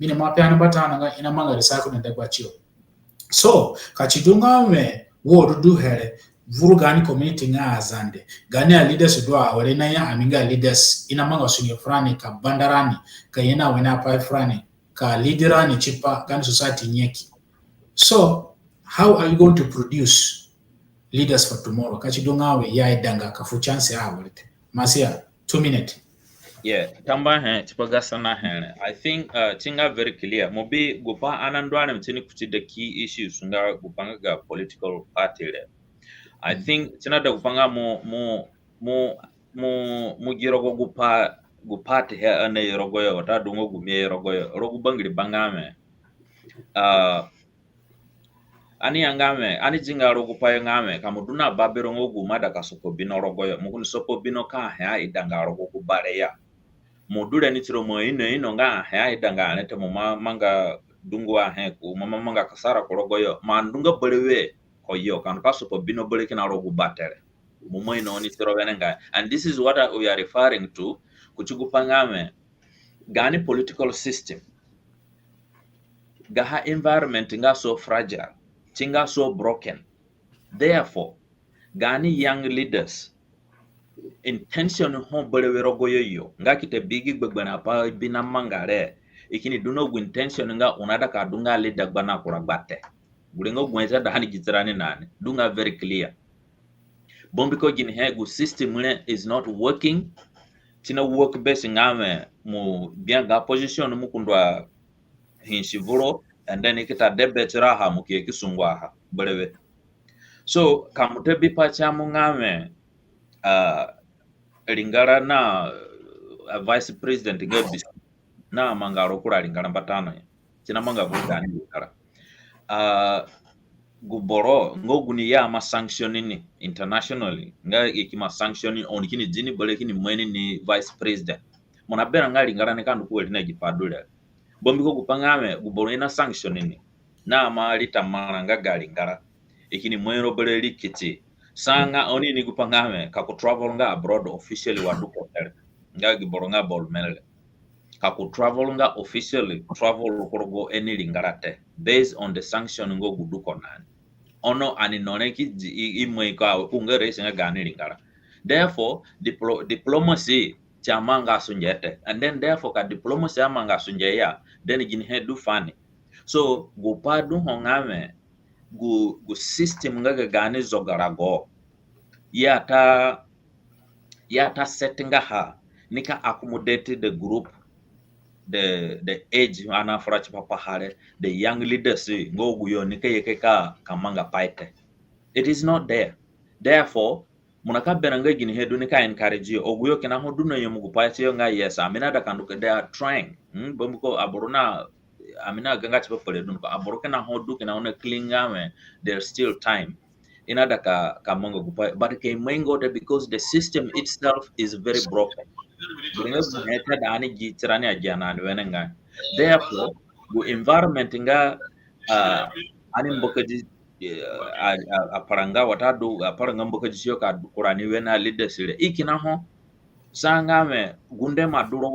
mine mapeana batana ina manga recycle na dagwachio so kachidunga me wo do here vurugani community nga Azande gani ya leaders do awale na ya aminga leaders ina manga sunye frani ka bandarani ka yena wena pa frani ka leaderani chipa gani society nyeki so how are you going to produce leaders for tomorrow kachidunga we ya idanga ka fu chance awale masia 2 minutes yeah tamba he chipaga sana he I think tinga very clear mobi gupa anandwana mtini kuti the key issues nga gupanga ga political party le I think tina da gupanga mo girogo gupate he ane rogoyo ta dungo gumie rogu bangri bangame ani yangame ani jinga rogu payo ngame kamuduna babero ngogu mada kasoko bino rogoyo mukuni soko bino ka ha idanga rogu kubare ya module ni tiro mo ino nga ha idanga ne te mo manga dungwa he ko manga kasara korogoyo mandunga belewe koyo kan kaso po bino bele kina rogu batere mo ino ni tiro wenenga. And this is what we are referring to kuchugupangame gani political system gaha environment nga so fragile tinga so broken. Therefore gani young leaders intention ho belewe rogoyo yo nga kite bigi gbegbana pa bina mangare ikini duno gu intention nga unada ka dunga leader gbana kuragbate gulengo gweza da hani jitrani nane dunga very clear bombiko gin hegu system is not working tina work base ngame mu bien ga position mu kundwa hinshivuro and then ikita debetra ha mu ke kisungwa ha belewe. So kamute bipa chamu ngame lingara na vice president gabi na mangaro kura lingara batano ya tina manga gudani lingara guboro ngoguni ya ma sanctioning internationally nga ikima sanctioning on kini jini bole kini mweni ni vice president mona bera nga lingara ne kandu ko lina gipadule bombi ko gupangame guboro ina sanctioning na ma litamana nga galingara ikini mwero bole likiti sanga oni ni gupangame ka ku travel nga abroad officially wadu hotel nga giboro nga bol mele ka ku travel nga officially travel korgo any lingarate based on the sanction ngo gudu konan ono ani none ki imwe ka kungere singa gani lingara. Therefore diplomacy chamanga sunjete and then therefore ka diplomacy amanga sunjeya then gin hedu fani so gupadu hongame gu system nga gani zogarago yata settinga ha nika accommodate the group the age ana frachi papa hare the young leaders ngo guyo nika yekeka kamanga paite. It is not there. Therefore munaka benanga gini hedu nika encourage you oguyo kina hodu no yomugu paite yo nga yes amina da kanduka they are trying bomuko aburuna amina ganga chipa pole dunko aburuka na hodu kina ona klingame there's still time inada ka mongo gupa but ke mengo because the system itself is very broken. Therefore the environment nga ani mbokaji aparanga watadu aparanga mbokaji sio ka kurani wena leaders ile ikina ho sangame gunde maduro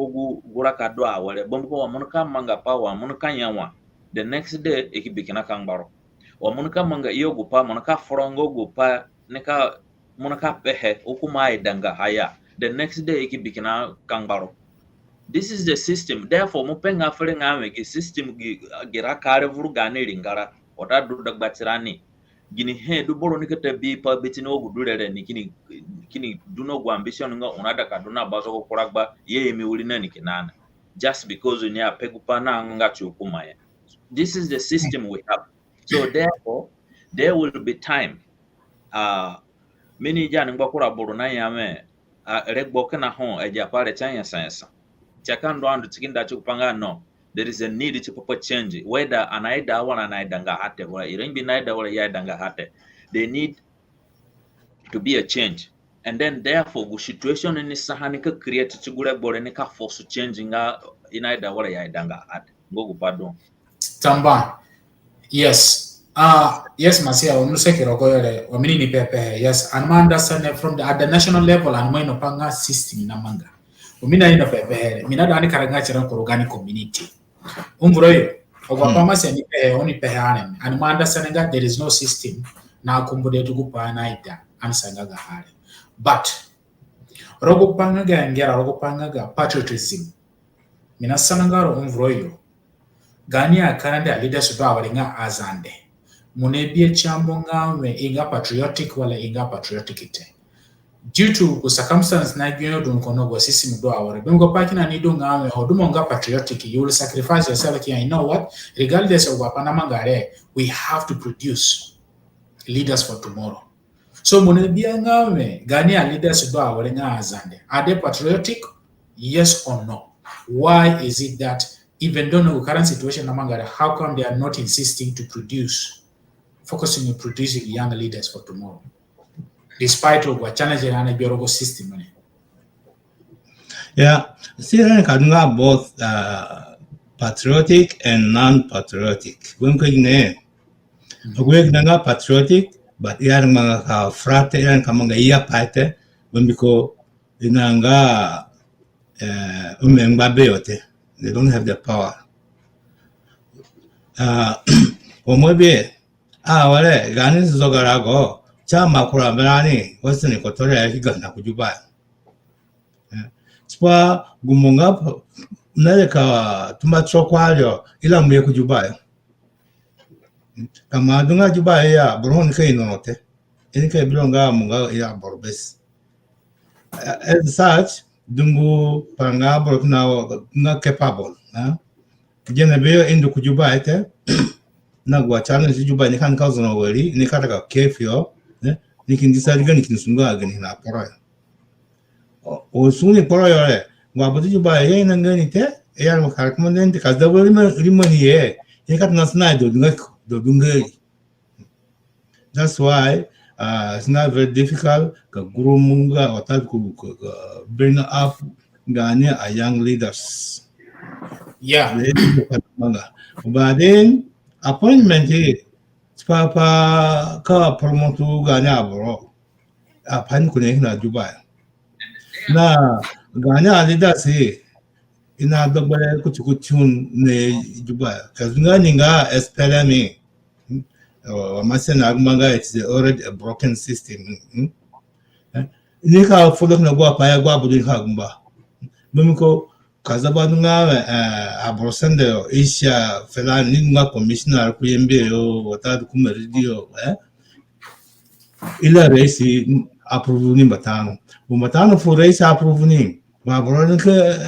gura kadwa wale bombo wa munuka manga pawa munuka nyawa the next day ikibikina kangbaro wa munuka manga iyo gupa munuka forongo gupa neka munuka pehe ukuma idanga haya the next day ikibikina kangbaro. This is the system. Therefore mupenga fere ngame ki system gira kare vurugane lingara ota du dagbatirani gini he du boro nikete bi pa betino gudurere ni kini duno go ambition nga unada ka duna bazo ko kuragba ye mi wulina ni kinana just because ni apegupa na nga chukuma ya. This is the system we have. So therefore there will be time many jan ngba kura boro na yame regbo kana ho eja pare chanya science chakando andu chikinda chukupanga no there is a need to papa change whether anaida wana anaidanga hate wala irenbi naida wala yaidanga hate they need to be a change and then therefore the situation in sahani ka create chigure bore ne ka force change nga inaida wala yaidanga hate ngogu pardon tamba yes yes masia unuseke rogoyole wamini ni pepe yes and man understand from at the national level and when opanga system na manga umina ina pepe mina dani karanga chira korogani community umburoyo ogwapama seni pe oni pe hanen and man understand that there is no system na kumbude tugupa naida ansanga ga hale but rogopanga ga ngera rogopanga ga patriotism mina sanangaro umburoyo gani akarande leaders do abalinga azande munebie chambo ngawe inga patriotic wala inga patriotic ite due to circumstance na gyo don kono go system do awore bengo pakina ni do ngawe hodumo nga patriotic you will sacrifice yourself here. You know what, regardless of wapana mangare we have to produce leaders for tomorrow. So munebie ngawe gani leaders do awore nga azande are they patriotic, yes or no? Why is it that even though the current situation among them, how come they are not insisting to focusing on producing young leaders for tomorrow, despite of what challenging and bureaucratic system? Yeah, Syrian Kaduna are both patriotic and non-patriotic. When we nga patriotic, but yan mga frate yan kamanga iya paite, when biko inanga umengba beyote. They don't have the power. Omobe wale gani zogarago chama kura melani wasini kotore higa na kujuba. Spa gumunga naleka tumacho kwalyo ila mwe kujuba. Kama dunga juba ya buron kai note. Ini kai bilonga munga ya borbes. As such, dungu panga borokna na capable. Jena beyo indu kujuba ete. Na gwa challenge juba ni kan kauzo na weli ni kata ka kefio. Ni kin decide gani kin sunga gani na poro. O suni poro yore. Gwa bodu juba ya ina ngani te. Ya mo karakmandente kazda weli rimani ye. Ni kata nasna do dunga. That's why it's not very difficult to grow munga or to bring up Ghana a young leaders. Yeah. But then appointment is Papa ka promote Ghana bro. A pan connect na Dubai. Na Ghana leaders ina double kuchukutun ne Dubai. Kazunga ninga espelame. It's already a broken system. Nika follow na gua pa ya gua budu hagumba. Bumiko kazaba nga abrosende Asia fela ninga commissioner ku yembe yo wata ku meridio ila race approve ni batano. Bumatano for race approve ni. Ba bro ke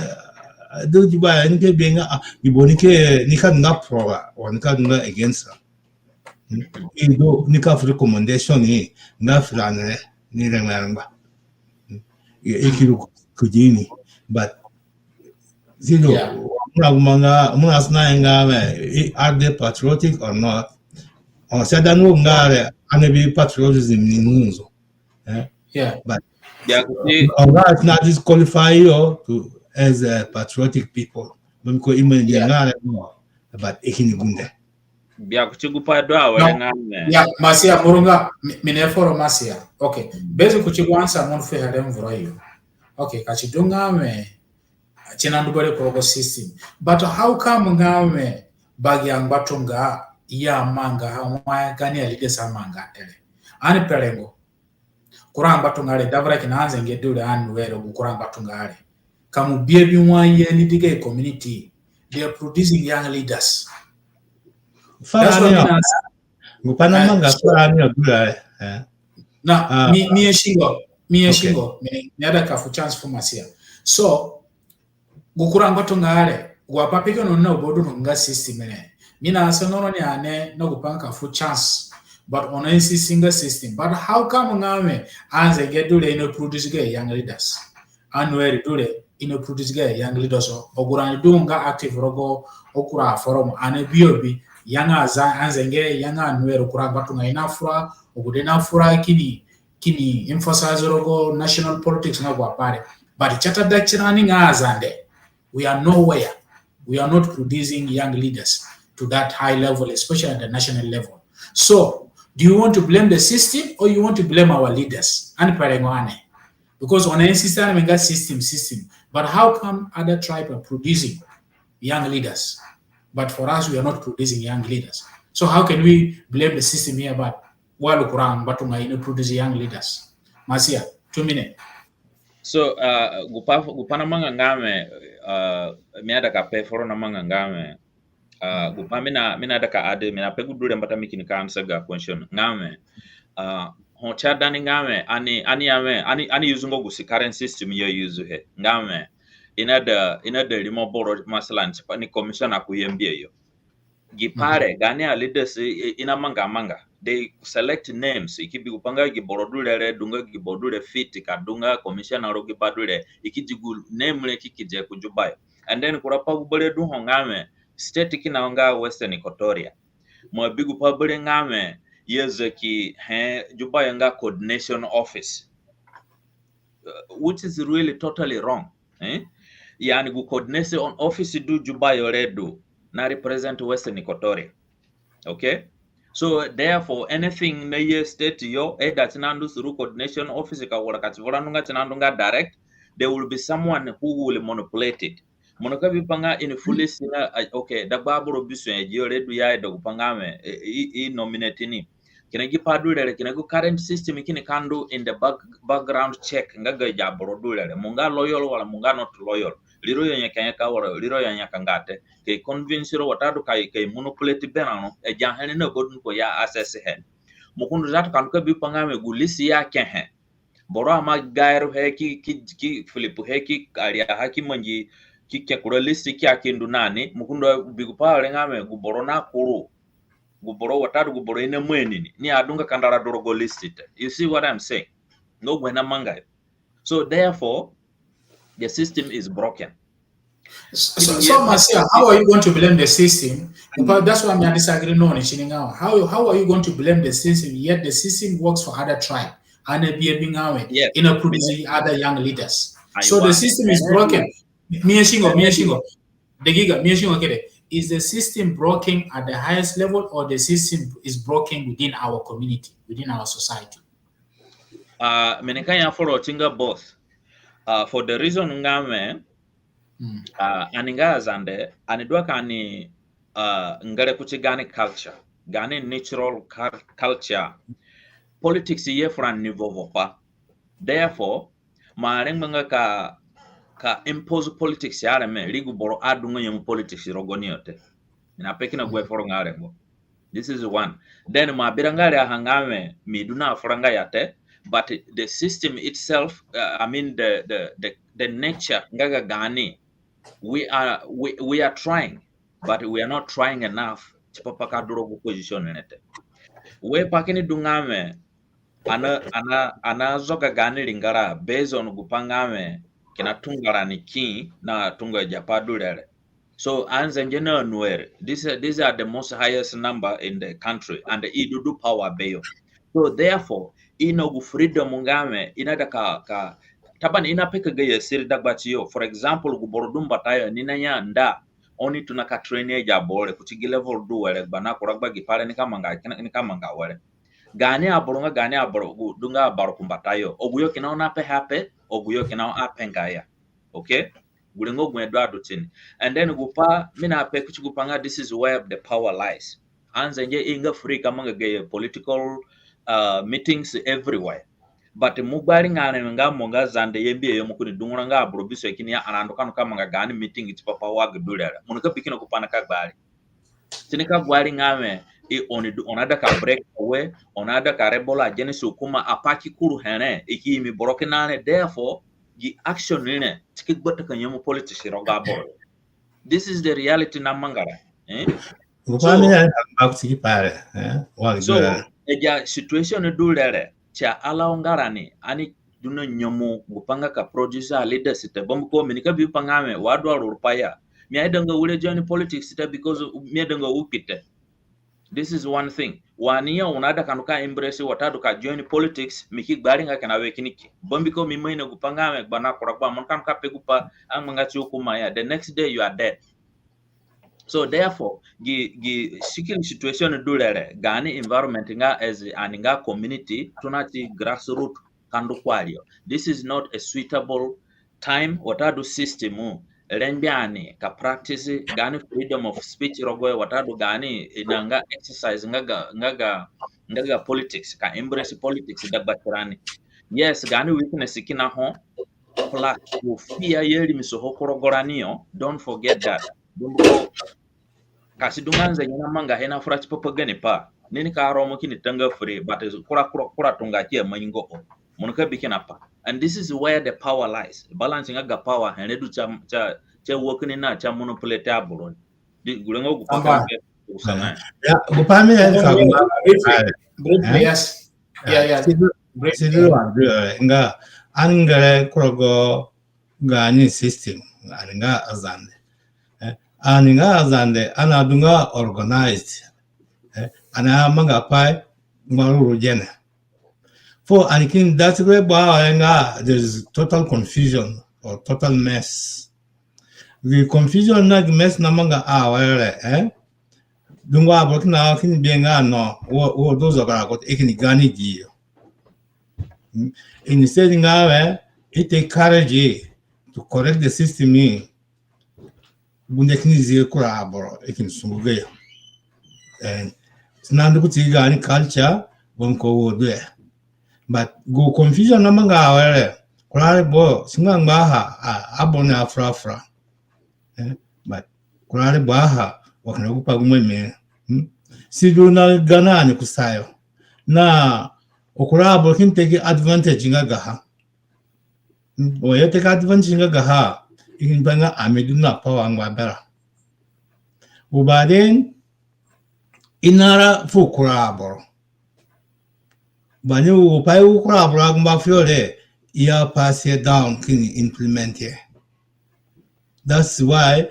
do jiba ni ke benga iboni ke nika nga pro or nika nga against her. Ido nika recommendation ni nga fulane ni rengaramba ikiru kujini but zero muna asna nga are they patriotic or not or sadanu ngare anabi patriotism ni nunzo but it's not disqualify you to as a patriotic people bamko imani ngare but ikini gunde Bia kuchigupa doa wale ngame. Ya masia murunga mineforo masia. Okay. Bezi kuchiguansa mon fe harem vroyo. Okay, kachidunga me chinandubare progo system. But how come ngame bagi yang batunga ya manga hamwa gani alide sa manga tele. Ani perengo. Kurang batunga ale davra kinaanze ngedule anu wero kurang batunga ale. Kamu biebi wanye ni dige community. They are producing young leaders. That's what I na mi shingo niada kafu chance for masia so gukuranga tongare gwapapika no na bodu nga system ne mina asono ni ane no gupanka fu chance but on a single system but how come ngame anze gedule no produce ge young leaders anwere dule ino produce ge young leaders ogurani dunga active rogo okura forum ane biobi yanga anzenge yanga nwero kuranga tunga inafura ogude nafura kini emphasize rogo national politics na gwapare but chata dachirani nga Azande we are nowhere we are not producing young leaders to that high level especially at the national level so do you want to blame the system or you want to blame our leaders and parengwane because on a system but how come other tribes are producing young leaders but for us, we are not producing young leaders. So how can we blame the system here about while Kurang Batunga producing young leaders? Masia, 2 minutes. So gupana manga ngame miada ka pe foro na manga ngame gupa mina da ka ade mina pe gudure mbata mikini ka answer ga question ngame ho cha dani ngame ani yuzungo gusi current system yo use he ngame ina da limo boro masalan ni commissioner ku yembie yo gipare Ghanaian leaders ina manga they select names ikibi upanga giborodule dunga gibodule fit kadunga commissioner ro gibadule ikijigu name le kikije kujubai and then kurapa gubole du hongame state kinaonga Western Equatoria mo bigu pabule ngame yezeki jubai nga coordination office which is really totally wrong yani gu coordinate on office du jubayo redu na represent Western Equatoria. Okay? So therefore anything na ye state yo either tinandu through coordination office ka wala kativoranunga tinandunga direct, there will be someone who will manipulate it. Monoka bipanga in fully sina okay da baburo biso e jore du ya da kupanga me I nominate ni kina gi padu dere kina go current system kini kandu in the background check ngaga jaboro du dere munga loyal wala munga not loyal liro yo nyaka ka wala liro yo nyaka ngate ke convince ro watadu kai manipulate benano e jahene na godun ko ya access he mukundu zatu kan ko bipanga me gulisi ya kenhe boro ama gairo he ki Philip he ki aria haki manji ki kekura listi ki akindu nani mukundo bigupa ngame guboro na kuru guboro watadu guboro ine mweni ni adunga kandara dorogo listed. You see what I'm saying? No gwena manga. So therefore the system is broken. So Marcia, how are you going to blame the system? Because that's why I'm disagreeing on how are you going to blame the system yet the system works for other tribe and Yes. in a producing other young leaders. So the system is broken. Is the system broken at the highest level or the system is broken within our community, within our society? Menekanya follow tinga both. For the reason ngame aninga Azande anidwa kani ngare kuchi gani culture, gani natural culture. Politics ye from niveau vopa. Therefore, mareng ka impose politics yare me ligu boro adunga yung politics rogoniote. Na pekina gwe for ngarengo. This is one. Then birangare hangame miduna foranga yate, but the system itself, I mean the nature ngaga gani, we are trying, but we are not trying enough. Chipapaka duro position nete. We pakini dungame ana zoga gani lingara based on gupangame kina tungara ni ki na tunga japadurere. So anzenjena nuere. These are the most highest number in the country and the idudu power bayo. So therefore, ino freedom ngame inada ka taban ina peka gaya siri dagbachiyo. For example, guborodumba tayo ninanya nda oni tunaka train ja bore kuchigi level do wale bana kuragba gipale nika manga wale. Gane aboro dunga baro kumbatayo. Oguyo kinaona pe hape, oguyo kinaona apengaya. Okay? Gulengo gwedo adutin. And then gupa mina pe kuchigupanga, this is where the power lies. Anzenje inga free kamanga gay political meetings everywhere. But mubari ngane nga monga Zande yembi yo mukuni dungura nga aboro biso ekini ya anandoka nuka manga gani meeting itipapa waga dulera. Munuka pikino kupana kagbari. Sinika gwari ngame onada ka break away, onada ka rebola jenisi ukuma apaki kuru hene iki mi broken nane. Therefore the action in politics. This is the reality na mangara. So eja situation do lere cha ala ongarani ani duno nyomu gupanga ka producer leaders ite bomko minika bi pangame wadwa rupaya mi aidanga ule join politics ite because mi aidanga upite. This is one thing. Wania unada kanuka embrace watadu ka join politics miki gbaringa kana wekiniki. Bombiko mimoine gupangame bana kurakwa monkan ka pegupa amangati hukumaya. The next day you are dead. So therefore, gi seeking situation dulere gani environment nga as aninga community tunati grassroots kandu kwario. This is not a suitable time watadu system Renbiani ka practice gani freedom of speech rogoe watadu gani inanga exercise ngaga politics ka embrace politics dagbatirani. Yes, gani weakness kina ho plus fear yeli misohokoro goranio. Don't forget that. Dumbuko kasi dunganza nyina manga hena furachi popagani pa nini ka romo kini tanga free but kura tunga kia maingo munuka bikina pa. And this is where the power lies. Balancing aga power and edu cha working na cha manipulate aburo. Di gulengo gupaka usana. Yeah, gupami Yes. Yeah. Nga angare krogo gani system nga Azande. Aninga Azande anadunga organized. Ana manga pai ngwaru jene. For anikin that's where there's total confusion or total mess. the confusion na mes na manga wale dungwa bot na kin benga no wo dozo gara got ikini gani gi instead ngawe it take courage to correct the system ni bunde kini zie kura aboro ikin sunguge and snandu kuti gani culture bon ko wo do but go confusion na manga wale kura bo singa ngaha abona afra but kura baha wakana kupa gumwe sidu na gana ni kusayo na okurabo kin take advantage ngaha o ya take advantage ngaha ikin banga amedu na power ngwabara ubaden inara fu kurabo banyu upai kurabo ngba fiore ya pass it down kin implement here. That's why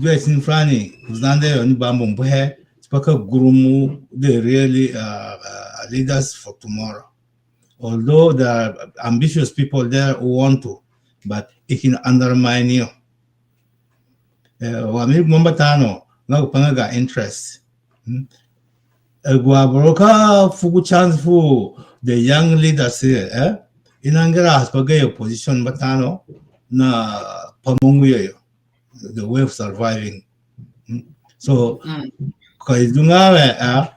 Great in Franny, Azande and Bambumhe, Spaka Gurumu, they really leaders for tomorrow. Although there are ambitious people there who want to, but it can undermine you. Wamik Mombatano, no Panaga interest. Guabroka Fugu chance for the young leaders here, in Angara Spagay position Batano, na Pamunguyo. The way of surviving. So, kaidunga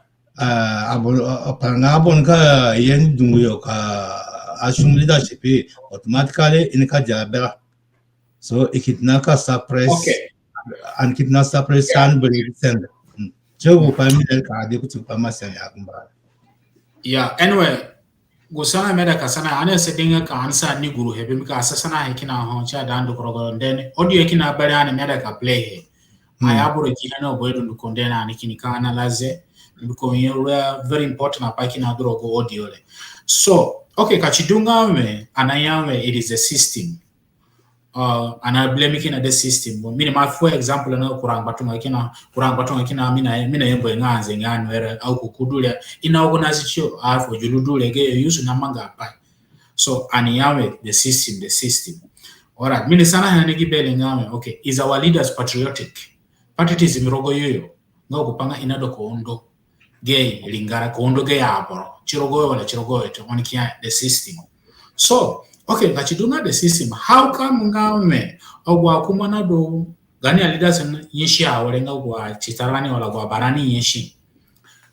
abon ka yen dunguyo ka assume leadership automatically in ka jabera. So, ikitnaka suppress and kitna suppress and believe send. Jogo pamile ka de kutu pamasa ya kumba. Yeah, anyway, gusana meda kasana ane sedinga ka ansa ni guru hebe mika asasana hekina honcha dando krogo then audio hekina bari ane meda ka play he ayaburo kina no boydo ndukondena ani kinika analyze because you very important apaki na drogo audio le. So okay kachidunga me anayame it is a system and I blame it in the system. Minima for example na kurang batunga kina mina yembo nganze ngano era au kukudule ina organization afo juludule ge use na manga pa. So aniyame the system. Alright, mini sana hanigibele ngame okay is our leaders patriotic? Patriotism rogo yoyo ngo kupanga inado koondo ge lingara koondo ge yaporo chirogo wala chirogo eto onikia the system. So okay, kachidunga the system. How come ngame ogwa kumana do gani leaders yishi awalenga gwa chitarani wala gwa barani yishi?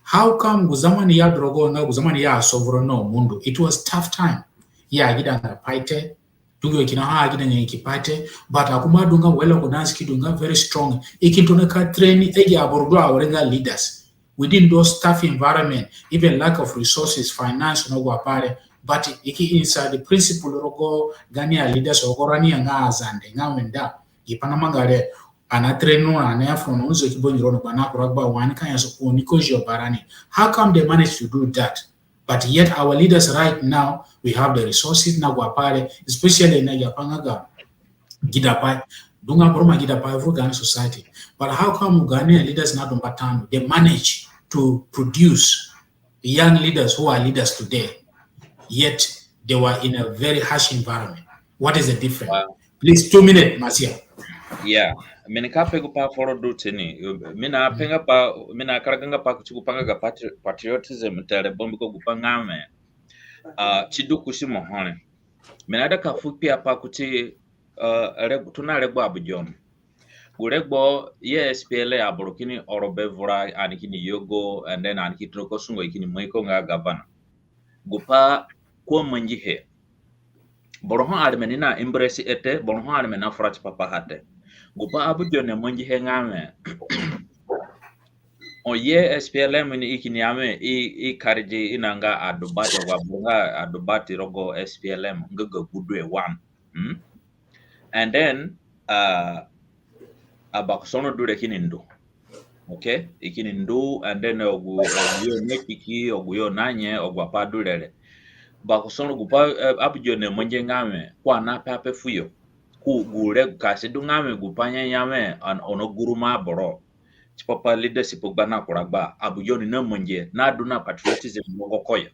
How come guzamani ya drogo nga guzamani ya sovereigno mundu? It was tough time. Yeah, gida nga paite dugo kina ha gida nga ikipate but akuma dunga wela kunansi kidunga very strong. Ikintone ka train egi abordo awalenga leaders within those tough environment, even lack of resources, finance no gwa pale. But iki inside the principle rogo gani ya leaders ogorani nga Azande nga wenda ipana mangale anatreno anayafono unzo kibonyirono bana kuragba wanika yaso nikojo barani. How come they manage to do that? But yet our leaders right now we have the resources na gwapale especially na yapangaga gidapai dunga boroma gidapai for Ghana society. But how come Ghanaian leaders na dombatano they manage to produce young leaders who are leaders today? Yet they were in a very harsh environment. What is the difference? Please, 2 minutes, Masia. Yeah, minika pego pa foro do tini. Mina penga pa mina karaganga pa kuchukupanga ga patriotism tele bombi ko gupanga me. Chidu kushimo hone. Mina da ka fupi apa kuti tuna regbo abujom. Guregbo yes PLA aborokini orobe vura anikini yogo and then aniki troko sungo ikini moiko nga gavana. Gupa ko manjihe borhon armenina embrace ete borhon armena frach papa hate gupa abujo ne manjihe ngame o ye SPLM ni ikiniame I karije inanga adobati wa bunga adobati rogo SPLM ngaga gudwe one and then abaksono dure kinindo okay ikinindo and then oguyo nekiki oguyo nanye ogwapa durere bakusono gupa abujo ne monje ngame kwa na pape fuyo ku gure kasi du ngame gupanya nyame an ono guruma boro chipapa leadership gbana kuragba abujo ni na monje na duna patriotism mogo koya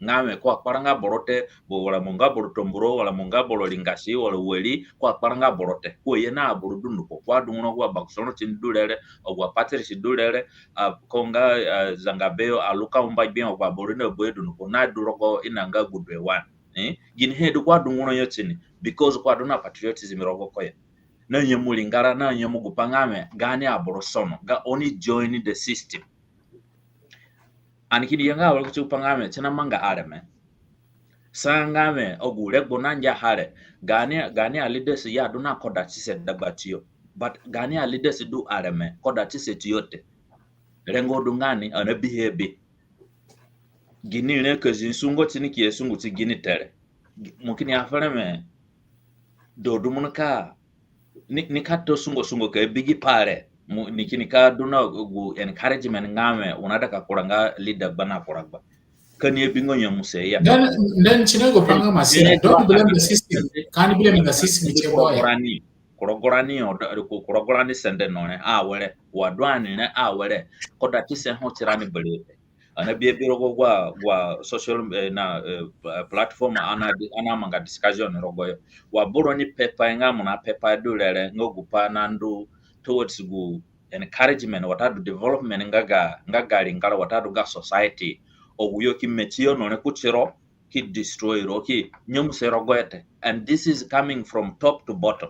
ngame kwa paranga borote bo wala monga borotomburo wala monga boro lingasi wala weli kwa paranga borote ko yena borudunu ko kwa dungo kwa baksono tin dulere ogwa patri si dulere konga zangabeo aluka umba bien kwa borune boedunu ko na durogo inanga gudwe wan gin hedu kwa dungo yotini because kwa dona patriotism rogo koye na nyemulingara na nyemugupangame gani aborosono ga only join the system anikidi yanga wala kuchupangame chena manga areme sangame ogure bonanja hare gani a leaders ya dona koda chise dabatio but gani a leaders do areme koda chise tiyote rengo dungani ana behave gini ne kazi sungo tini ki sungu ti gini tere mukini afareme do dumunka ni kato sungo ke bigi pare nikini ka duna gu encouragement ngame unada ka kuranga leader bana kuragba kani bingo nyamuse ya then chinego panga masira don't blame the system can't blame the system cheboya kurogorani sende none were wadwani ne were koda tise ho tirani belete ana biro gwa social platform ana manga discussion rogoyo wa buro ni pepa ngamu na pepa dulere ngogupa nandu towards gu encouragement watadu development ngagali ngala watadu ga society oguyo kimetio none kuchiro ki destroy roki nyomuse rogoete and this is coming from top to bottom.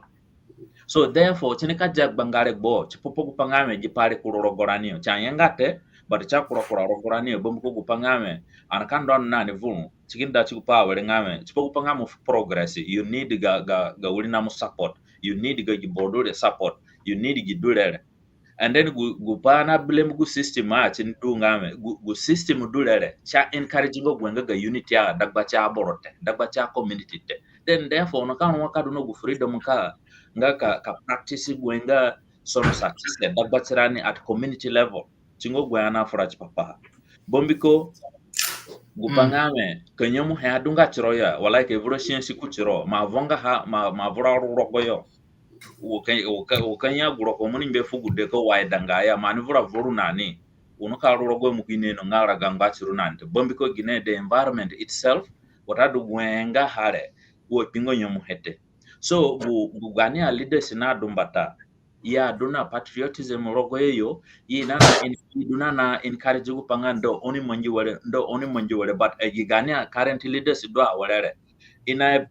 So therefore chinika jag bangare bo chipopo kupangame jipare kurorogoranio chanyengate but cha kurorogoranio bomko kupangame anakando nani vunu chikinda chikupa wele ngame chipopo kupangame progress you need ga ulina support you need ga jibodo support you need gidulere and then gupana blame gu system chin du ngame gu system dulere cha encouraging go gwenga ga unity ya dagba cha borote dagba cha community te then therefore no kan wakadu no gu freedom ka ka practice gwenga sono satisfied dagbatirani at community level tingo gwana furaj papa bombiko gupangame kanyamu ha dunga chiroya wala ke evolution siku chiro ma vonga ha ma vura rogoyo ukanya guro ko muni be fugude ko wai dangaya mani vura vuru nani unuka rogo mukine no ngara gamba chiru nante bombiko gine the environment itself watadu gwenga hare wo pingo nyomu hete. So gugani a leaders na dumbata ya duna patriotism rogo yeyo iduna na encourage gupanga ndo oni monji wale but gigani a current leaders do aware ina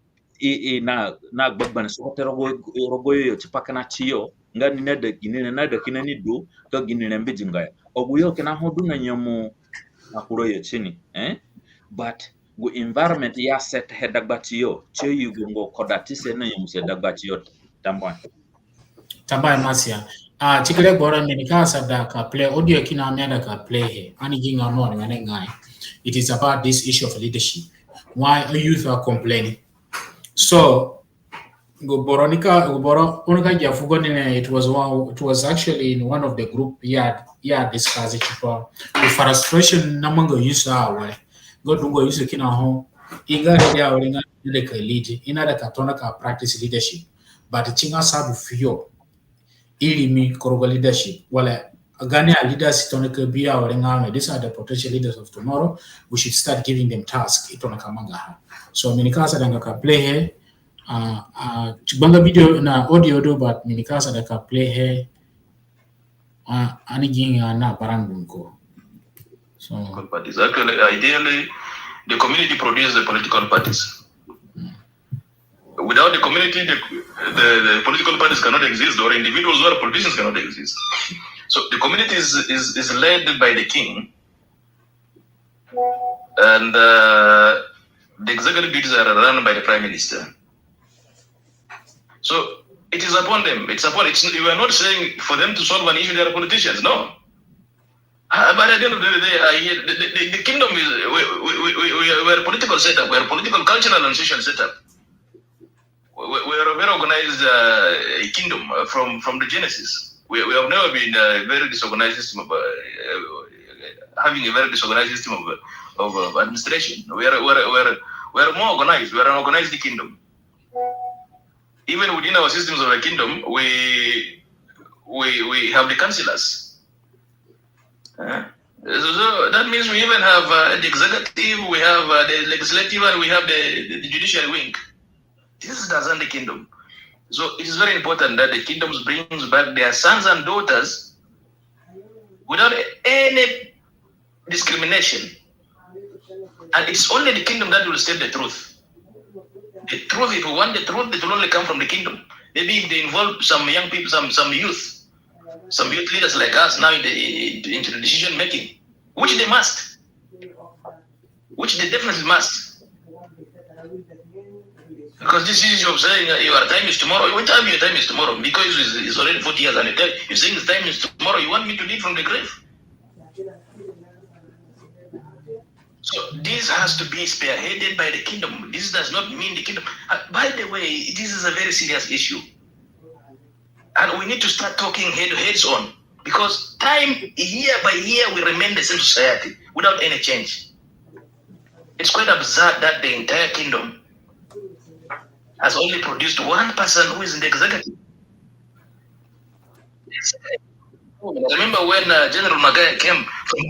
na gbagban so rogo yeyo chipaka na chiyo ngani na de gine na de kinani do to gine na mbijinga oguyo kina hoduna nyamu akuro ye chini but gu environment ya set hedagbatiyo cheyu gungo kodatise na yumse dagbatiyo tambaya masia chikile bora minikasa da ka play audio kina amenda ka play he ani jinga no ni ngai it is about this issue of leadership why a youth are complaining so go boronika unika jafugo nene it was actually in one of the group discuss it for the frustration namango use awe go dungo use kina ho ingare dia olinga ile ka lead inada ka tona ka practice leadership but chinga sabu fio ili mi koroga leadership wala gani a leaders tona ka biya olinga these are the potential leaders of tomorrow we should start giving them tasks itona kamanga so minikasa danga ka play he chibanga video na audio do but minikasa da ka play he ani jinga na parangunko so parties actually ideally the community produces the political parties. Without the community, the political parties cannot exist, or individuals who are politicians cannot exist. So the community is led by the king, and the executive duties are run by the prime minister. So it is upon them. You are not saying for them to solve an issue they are politicians. No. But at the end of the day, the kingdom is we are a political setup. We are a political, cultural, and social setup. We are a very organized kingdom from the Genesis. We have never been a very disorganized system of having a very disorganized system of administration. We are more organized. We are an organized kingdom. Even within our systems of the kingdom, we have the councillors. So that means we even have the executive, we have the legislative, and we have the judiciary wing. This is the Azande kingdom. So it is very important that the kingdoms brings back their sons and daughters without any discrimination. And it's only the kingdom that will state the truth. The truth, if we want the truth, it will only come from the kingdom. Maybe if they involve some young people, some youth leaders like us now into the decision making, which they must, which they definitely must. Because this issue of saying your time is tomorrow, what time your time is tomorrow? Because it's already 40 years and you're saying the time is tomorrow, you want me to lead from the grave? So this has to be spearheaded by the kingdom. This does not mean the kingdom. By the way, this is a very serious issue. And we need to start talking heads on. Because time, year by year, we remain the same society without any change. It's quite absurd that the entire kingdom has only produced one person who is in the executive. I remember when General Magai came from...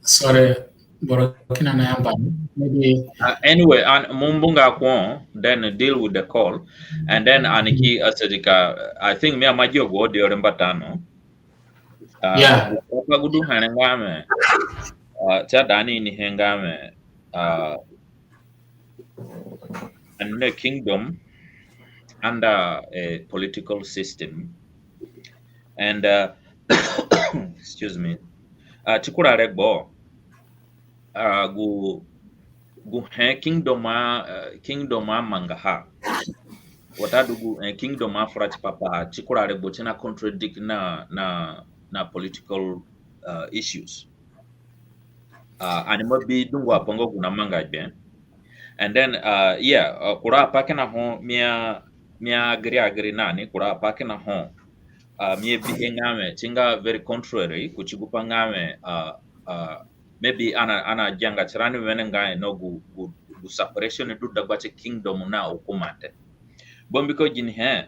Sorry, Borokina Nayamba. Maybe. Anyway, and Mumbunga Kwon then deal with the call, and then Aniki Asadika. I think me amajo go de Rembatano. Yeah. Gudu Hanengame. Chadani ni Hengame. And the kingdom under a political system, and excuse me, Chikura Regbo. Gu kingdom mangaha watadugu kingdom afrach papa chikura rebo chena contradict na political issues animo bi dungu apongo guna manga ben, and then kura pakena ho mia agri nani kura pakena ho mie bihengame chinga very contrary kuchigupa ngame maybe ana janga chirani wenenga no gu separation du dagbache kingdom na ukumate bombiko jin he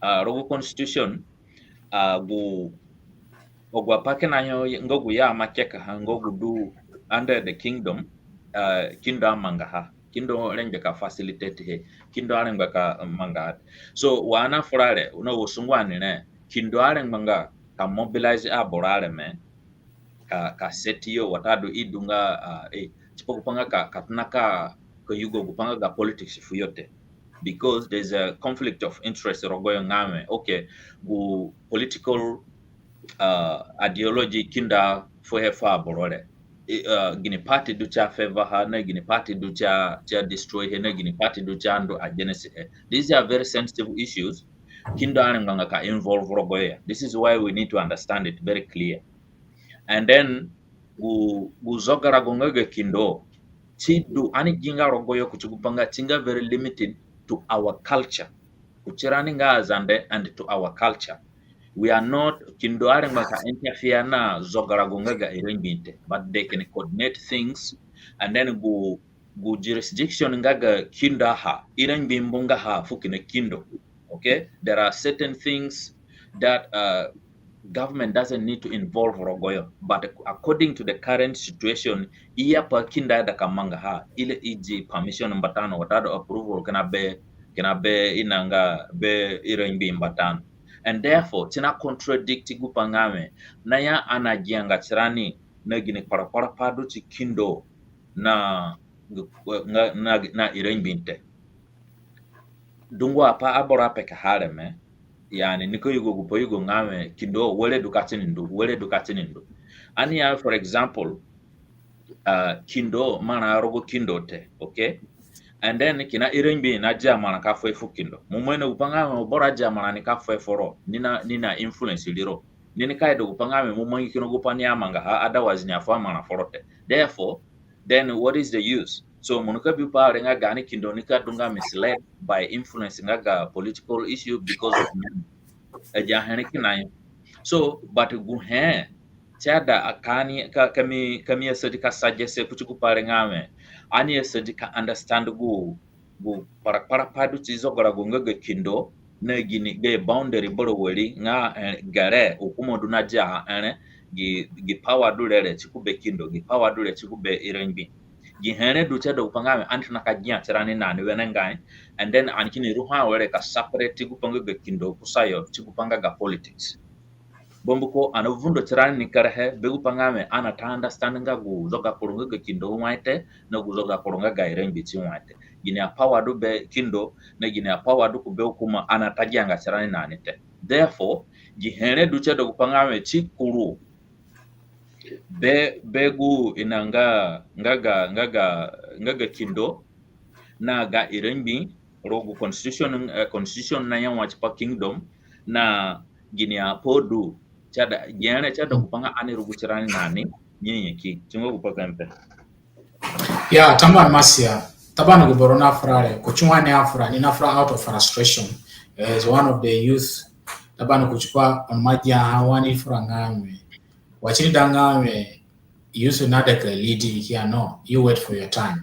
rogo constitution gu ogwa pake na ngogu ya makeka ngogu du under the kingdom kingdom mangaha kindo renga ka facilitate he kindo arenga ka manga, so wana furale uno usungwani ne kindo arenga ka mobilize aborale me ka setio watadu idunga chipo kupanga katunaka ko yugo kupanga ga politics fuyote, because there's a conflict of interest rogoyo ngame okay gu political ideology kinda for fa borore gini party do cha favor ha na gini party do cha destroy he na gini party do cha ndo agency. These are very sensitive issues kinda ananga ka involve rogoya. This is why we need to understand it very clear. And then zogara gongage kindo chidu ani jinga rogoyo kuchukupanga chinga very limited to our culture kuchirani nga Azande and to our culture. We are not kindo arengaka interfere na zogara gongaga arrangement, but they can coordinate things, and then go jurisdiction ngaga kinda ha iren bimbunga ha fukine kindo. Okay, there are certain things that government doesn't need to involve rogoyo, but according to the current situation iya pa kinda da kamanga ha ile iji permission mbatano watado approval kana be inanga be irenbi mbatano, and therefore tina contradict gupangame na ya anajianga chirani na gine para padu chi kindo na irenbinte dungo apa abora pe kahare me yani niko yugo gupo yugo ngame kindo wele dukatinindu ani ya for example kindo mana rogo kindo te, okay, and then kina irenbi na jamana ka fo kindo mumwene upangame bora jamana ni ka fo foro nina influence liro nini kaido upangame mumwangi kino gupania manga ha otherwise nya fa mana forote, therefore then what is the use? So munuka bipa renga gani kindo nika dunga misled by influencing aga political issue because of men. So but guhe chada akani kami sedika suggest kuchukupa rengame ani sedika understand gu para padu chizo gora gunga kindo na gini ge boundary boro weri nga gare ukumo duna ja gi power du lere chikube kindo gi power du le chikube irenbi gi hene du chedo pangame antna ka gya tirani na ni wenengai and then ankini ruha were ka separate kupanga ge kindo kusayo chikupanga ga politics bombu ko ana vundo tirani ni karhe begu pangame ana ta understand nga gu zoga kurunga ge kindo waite na gu zoga kurunga ga irenbi chi waite gini a power du be kindo na gini a power du kube kuma ana tagianga tirani na nite therefore gi hene du chedo kupangame chikuru begu inanga ngaga kindo na ga irenbi rogu constitution na yan watch pa kingdom na gini apodu chada kupanga ani rogu chirani nani nyenyeki chingo kupakampe ya taman masia tabana guborona frare kuchwani afra ni nafra out of frustration as one of the youth tabana kuchukua on magia hawani frangame wachini dangame you should not lead here no you wait for your time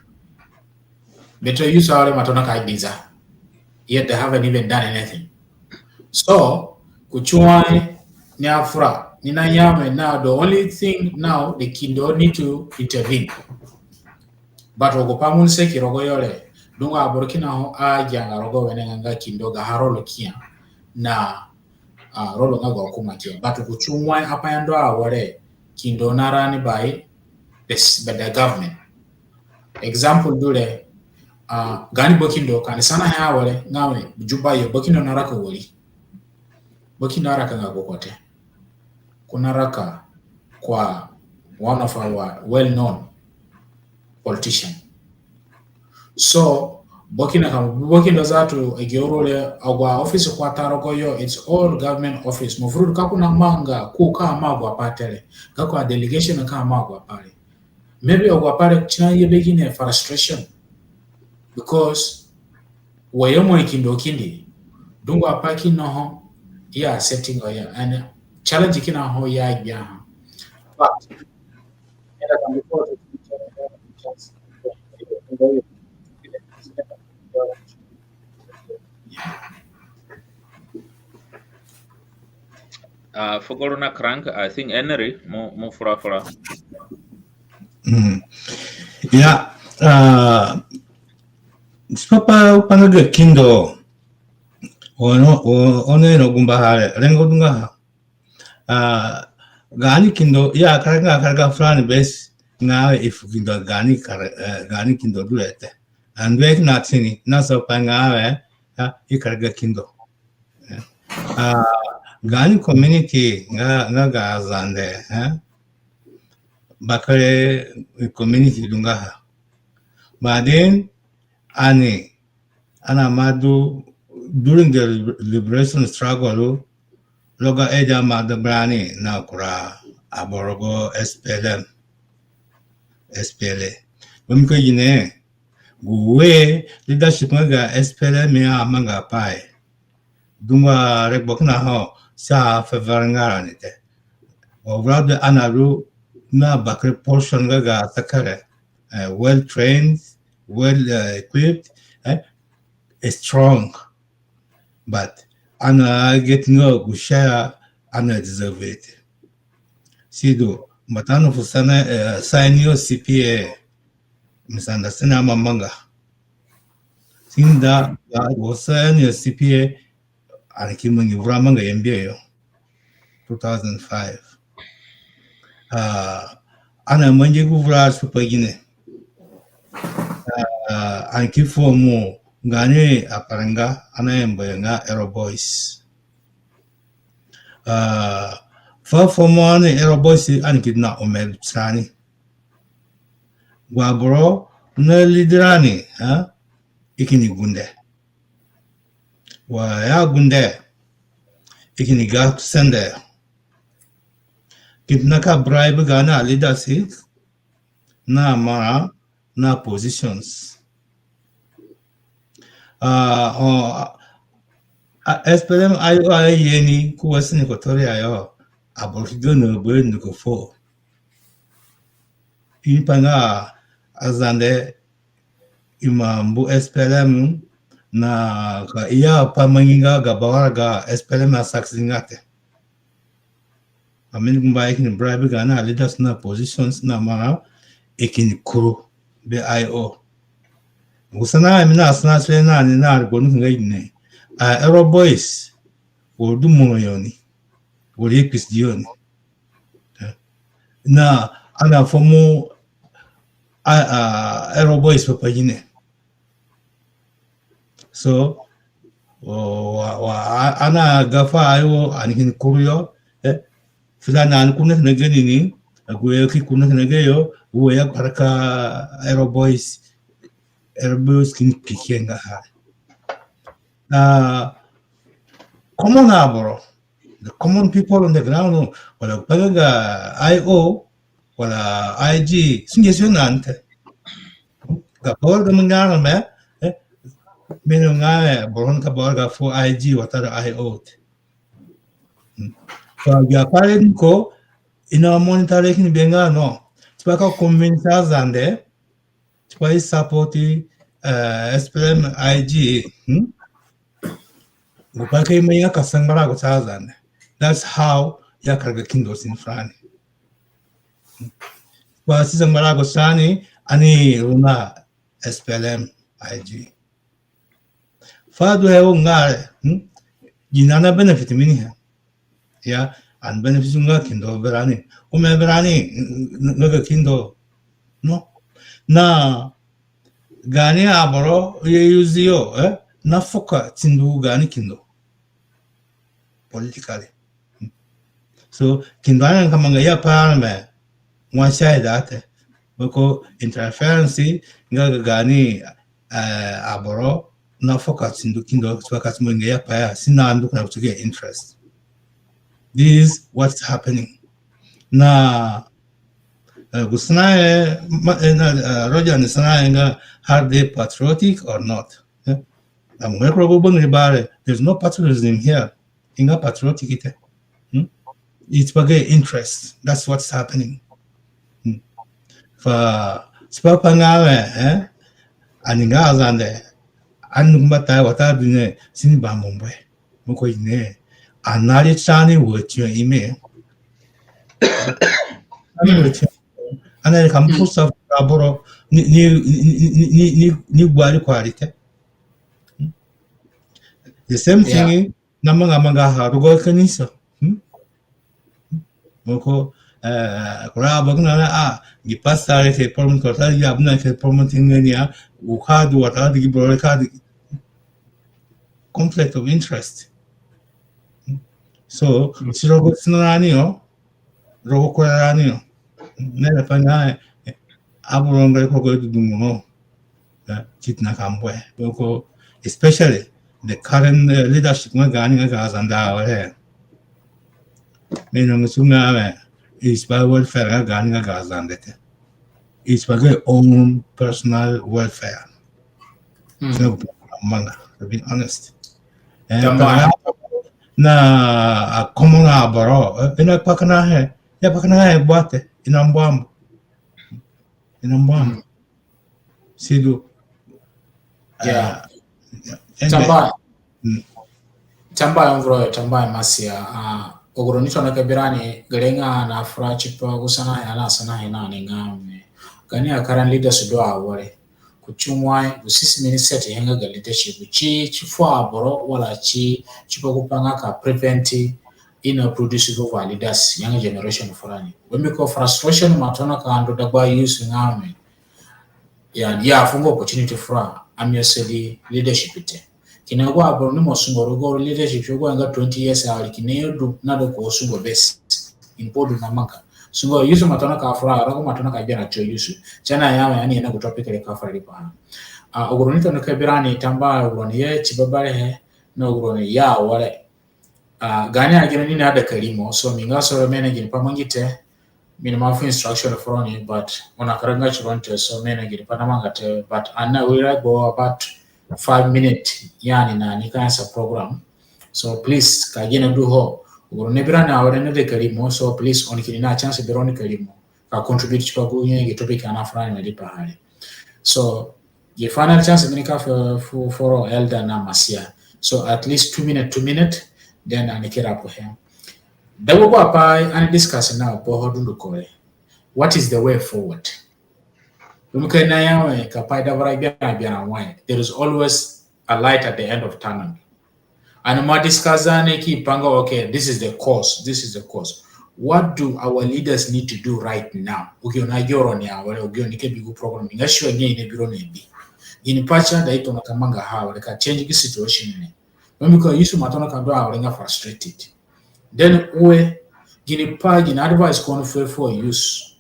better use our matona kaibiza yet they haven't even done anything so kuchwani ni afra nina yame now the only thing now the kindo need to intervene but ogopa munse kirogo yole dunga aborokina ho ajanga rogo wenenga kindo ga harolo kia na rolo nga go kuma kia but kuchumwa apa yando awore kindo narani by the government example dule gani bokindo kanisana ya awore ngawe juba yo bokindo naraka woli bokindo naraka ngago kote kunaraka kwa one of our well-known politician so bokindo zatu egiorole agwa office kwa taroko yo it's all government office mufuru kakuna manga kuka magwa patele kakwa delegation ka magwa pale maybe agwa pale china yebegine frustration because wayomo ikindo kindi dungo apaki no ho ya setting oya and challenge kina ho ya bia but era kama kwa Fogoruna crank, I think Henry mo fura. Yeah. Papa panaga kindo. One no gumbahare. Rengo dunga. Gani kindo. Yeah, karga fran base. Now if kindo gani kindo duete. And wait nothing. Nasa panga ikarga kindo. Gani community nga Azande bakare community dunga but then ana madu during the liberation struggle loga eja madu brani na kura aborogo SPLA bumko yine guwe leadership nga SPLA me amanga pai dunga rebokna ho sa favoranga nite overall anaru na bakre portion ga takare well trained well equipped strong but ana getting go share ana deserve it sido matano fusana sign your CPA misunderstand amanga sinda was your CPA Anikimungi Ramanga MBA 2005. Ana manje kuvra supagine. Anikifomu ngane aparanga ana embayanga Aero Boys. Fomu ana Aero Boys anikidna omel tsani. Gwabro na liderani ikini gunde. Wa ya gunde ikini ga sende kitnaka bribe gana leadership na mara na positions SPLM ayo yeni kuwasini kotori ayo aborhido no bwe nuko fo impanga Azande imambu SPLM na ka iya pamanginga ga bawaraga SPLM saksingate amin kumbai kin bribe ga na leaders na positions na mga ikin kuru BIO usana amina asna sena ni na gonu ngai ne Aero Boys wo du mono yoni wo yekis dioni na ana fomo Aero Boys papajine so ana gafa ayo anikin kuruyo fulana ankunna nagani ni aguyo ki kunna nagayo uya karaka Aero Boys kin kikenga common aboro the common people on the ground wala pagaga IO wala IG singesionante kapor gamangana me menunga boron kaborga for IG watara IO so ya paren ko ina monitoring benga no tupaka convince Azande tupai supporti SPLM IG upaka imenya kasangara ko Azande. That's how yakarga kindos in frani ba sisangara ko sani ani runa SPLM IG fado hewo ngare ginana benefit mini ya an benefit nga kindo berani ume berani naga kindo no na gani aboro ye yuzio na foka tindu gani kindo politically so kindo ana kamanga ya parme one side ate boko interference nga gani aboro na focus in kindo focus mo nga ya pa sinandu na to get interest. This is what's happening na gusnae Roger and Sanae are they patriotic or not? I'm there's no patriotism here. Inga patriotic ite. It's bagay interest. That's what's happening. For spapanga aninga Azande annumbata wata dune sinba mumbai moko ine anari chani wochyo ime anari kampusa aboro ni gwali kwalite the same thing namanga harugo kanisa moko kura bagna gipasare ke problem kota yabna ke problem tingania ukadu wata digi brokadi conflict of interest so sirogo tsunaniyo rogo koraniyo nela panga aburonga ko go dungo chitna kambwe boko especially the current leadership ngani ga Azanda wale menong sunga is by welfare gani ga Azande it's by their own personal welfare so manga to be honest na common aboro ina pakana he boate inambwambo sidu tamba masia ogoronito na kabirani galenga na afra chipa gusana yana sana ina ngame gani akaran leaders do awore kuchumwa usisi minister yenga ga leadership chifu aboro wala chipa kupanga ka prevent ina produce go leaders young generation forani when ko frustration matona ka ando dagba use ngame ya fungo opportunity for amyeseli leadership ite kinagwa aboro ni mosungoro go leadership yogo nga 20 years ali kineyo nado ko sungo best impodu na maka sungo yusu matona ka afra rako matona ka jana cho yusu chana yawe yani ena kutopic le ka afra lipa ogoronito no kabirani tamba ogoroni ye chibabare he no ogoroni ya wale gani agena nini ada kalimo so minga so manage pamangite mina mafu instruction foroni but ona karanga chironte so manage panamangate but anna we go about 5 minutes yani na nikansa program so please kagena do ho ogorone birana awore ne kalimo so please onikini na chance bironi kalimo ka contribute chipa kunye topic ana fulani malipa hali so The final chance America for elder na masia. So at least 2 minutes, then anikira po him. Dawo go apai and discuss now po hodundu kore. What is the way forward? There is always a light at the end of tunnel. And more discussing keep okay, this is the cause. This is the cause. What do our leaders need to do right now? In pacha da ito nakamanga hawa ka change the situation because you matona kando awarenga frustrated. Then we gini pa gini advice kono for use.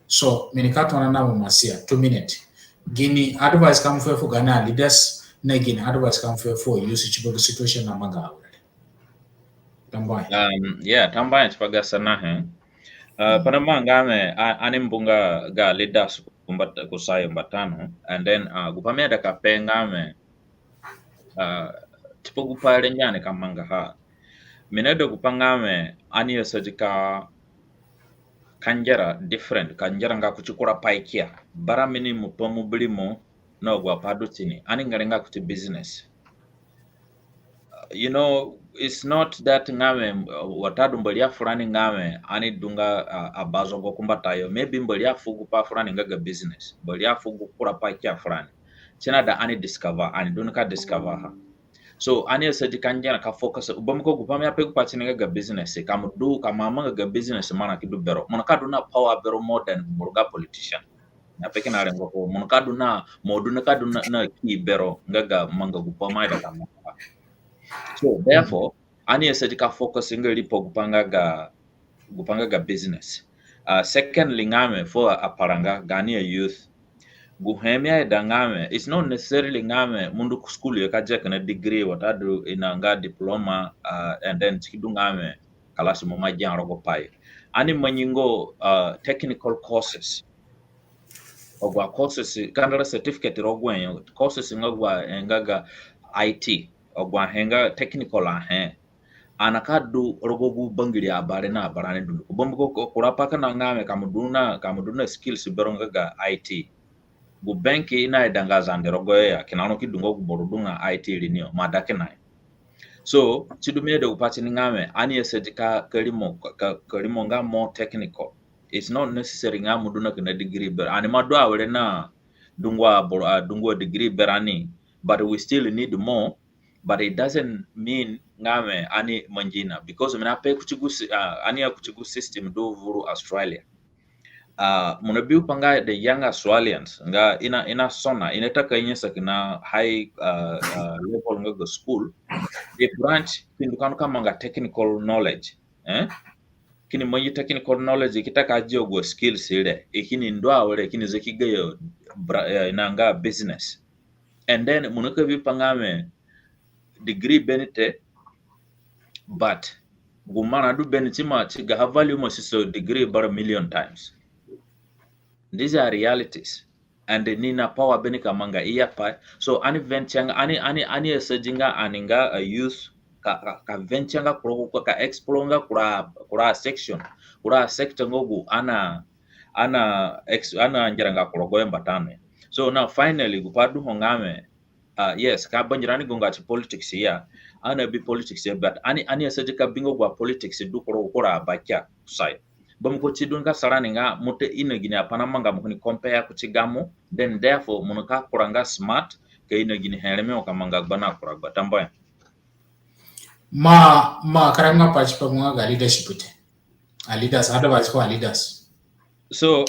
So minikato na namo masia 2 minutes. Gini advice come for Ghana leaders na gini advice come for use chibogo situation na manga already. Tambai. Yeah, tambai chipaga sana he. Panama ngame animbunga ga leaders kumbata kusayo mbatano and then gupamea da kapengame tipo gupale nyane kamanga ha. Minedo gupangame aniyo sajika kanjara different kanjara nga kuchukura paikia bara mini mupomu bilimo no gwa padutini ani ngarenga kuti business. You know, it's not that ngame watadu mbalia fulani ngame ani dunga abazo go kumbatayo maybe mbalia fugu pa fulani ngaga business mbalia fugu kura paikia fulani chena da ani discover ani dunka discover ha. So ani saji kanjara ka focus ubamko gupame apegu pachini ngaga business kamudu kamama ngaga business mana kidu bero monaka duna power bero more than murga politician na peke na rengo ko monaka duna moduna ka duna na ki bero ngaga manga gupama da kama. So therefore ani saji ka focus ngeli po gupanga ga business. Secondly ngame for aparanga Ghanaian youth guhemia dangame it's not necessarily ngame mundu school yakaje kana degree watadu inanga diploma and then chidungame kalasi mama janrogo pai ani manyingo technical courses ogwa courses kandara certificate rogwen courses ngagwa engaga IT ogwa henga technical anakadu rogogu bangiri abare na barane dundu bombo kurapa kana ngame kamuduna skills berongaga IT gu benki ina idanga Azande rogoya kinano kidungo kuborudunga IT linio madake nae. So chidumie de upati ngame ani esedika kalimo nga more technical. It's not necessary nga muduna kina degree ber ani madwa wele na dungwa degree berani, but we still need more. But it doesn't mean ngame ani manjina because mina pe kuchigu system do vuru Australia. Munabiu panga the young Australians nga ina sona inataka inyesa kina high level nga school the branch kindukano kama nga technical knowledge kini mwenye technical knowledge kitaka ajio go skills ile ikini ndwa wale kini zekigayo inanga business and then munaka vipangame degree benite but gumana du benitima chiga have value mo siso degree bar a million times. These are realities, and the nina power benika manga iyapa. So ani venture ani esejinga aninga a youth ka venture nga ka explore nga kura section kura sector ngogu ana njiranga kurogoye mbatane. So now finally gupadu hongame yes ka banjirani gonga chi politics here ana bi politics here but ani esejika bingo gwa politics du kura bakya side. Bamko chidun ka sarani nga mute ina gini apana manga mukuni compare kuchigamu then therefore munuka kuranga smart ke ina gini heleme okamanga bana kuragba tambaya ma karanga pachipa mga leadership ite leaders otherwise for leaders. So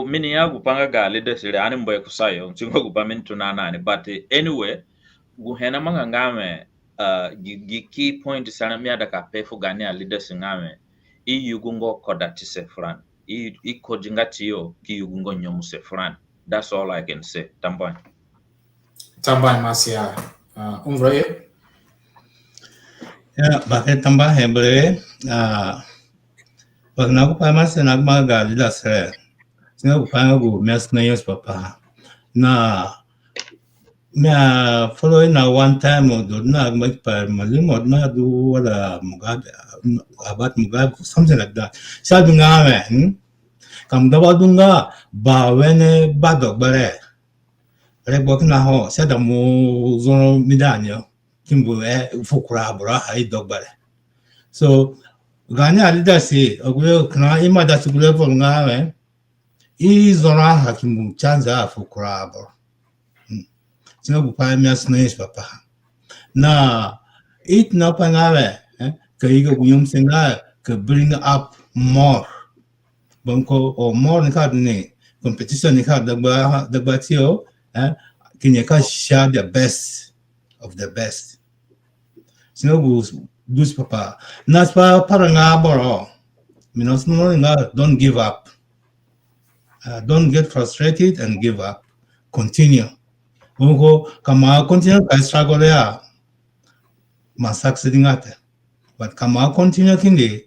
mini ya gupanga ga leaders ile ani mboye kusayo chingo gupamintu nani but anyway guhena manga ngame key point sana miada ka pefu Ghanaian leaders ngame iyugungo kodatise fran ikojingatiyo kiyugungo nyomuse fran. That's all I can say. Tambai masia umvroye ya bakit tambah hebre pag nakupamas na nagmagali da sir singa kupangu mes na yos papa na follow na one time do na magpar malimod na do wala Mugabe about Mugabe something like that. Sabi nga kam dawa dunga ba wene badog bare Rebo na ho sada mo zono midanyo kimbu fukura bra hai dogbare. So ganya alida si ogwe kana ima da sugule for ngawe I zona hakimu chanza fukura bra. Sina bupa mias nes papa. Na it na pangawe ka iga guyum singa ka bring up more. Banko or more ni competition ni dagba tio Kinyaka share the best of the best. Sino bus papa. Naspa paranga boro. Minos don't give up. Don't get frustrated and give up. Continue. Mungo kama continue ka struggle ya. Ma succeeding ate. But kama continue kindi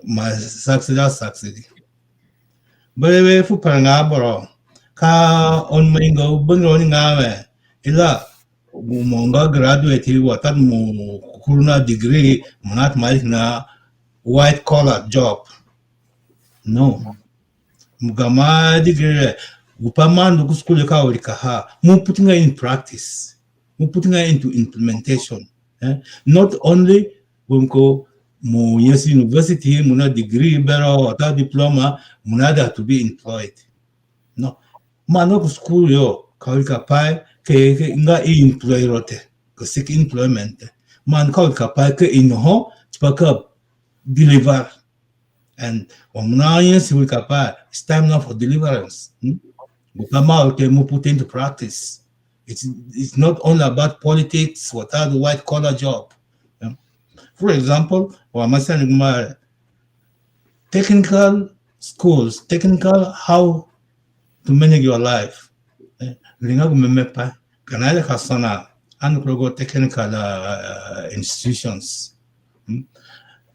ma succeed. Bebe fu paranga boro. Ka on maingo bunro ni ngawe. Ila monga graduate watat mo kuruna degree monat malik na white collar job. No. Mugama degree upaman do school ka ulika ha. Mu putting her in practice. Mu putting her into implementation. Not only bunko mo yes university muna degree bero wata diploma munada to be employed. No. Manok school yo kawika pai ke nga employ rote ke seek employment man ka pai ke inho chpaka deliver and omna yes we pai it's time now for deliverance bukama ke mu put into practice it's not only about politics what are the white collar job for example wa masan technical schools technical how to manage your life linga gumemepa kanale kasana anukrogo technical institutions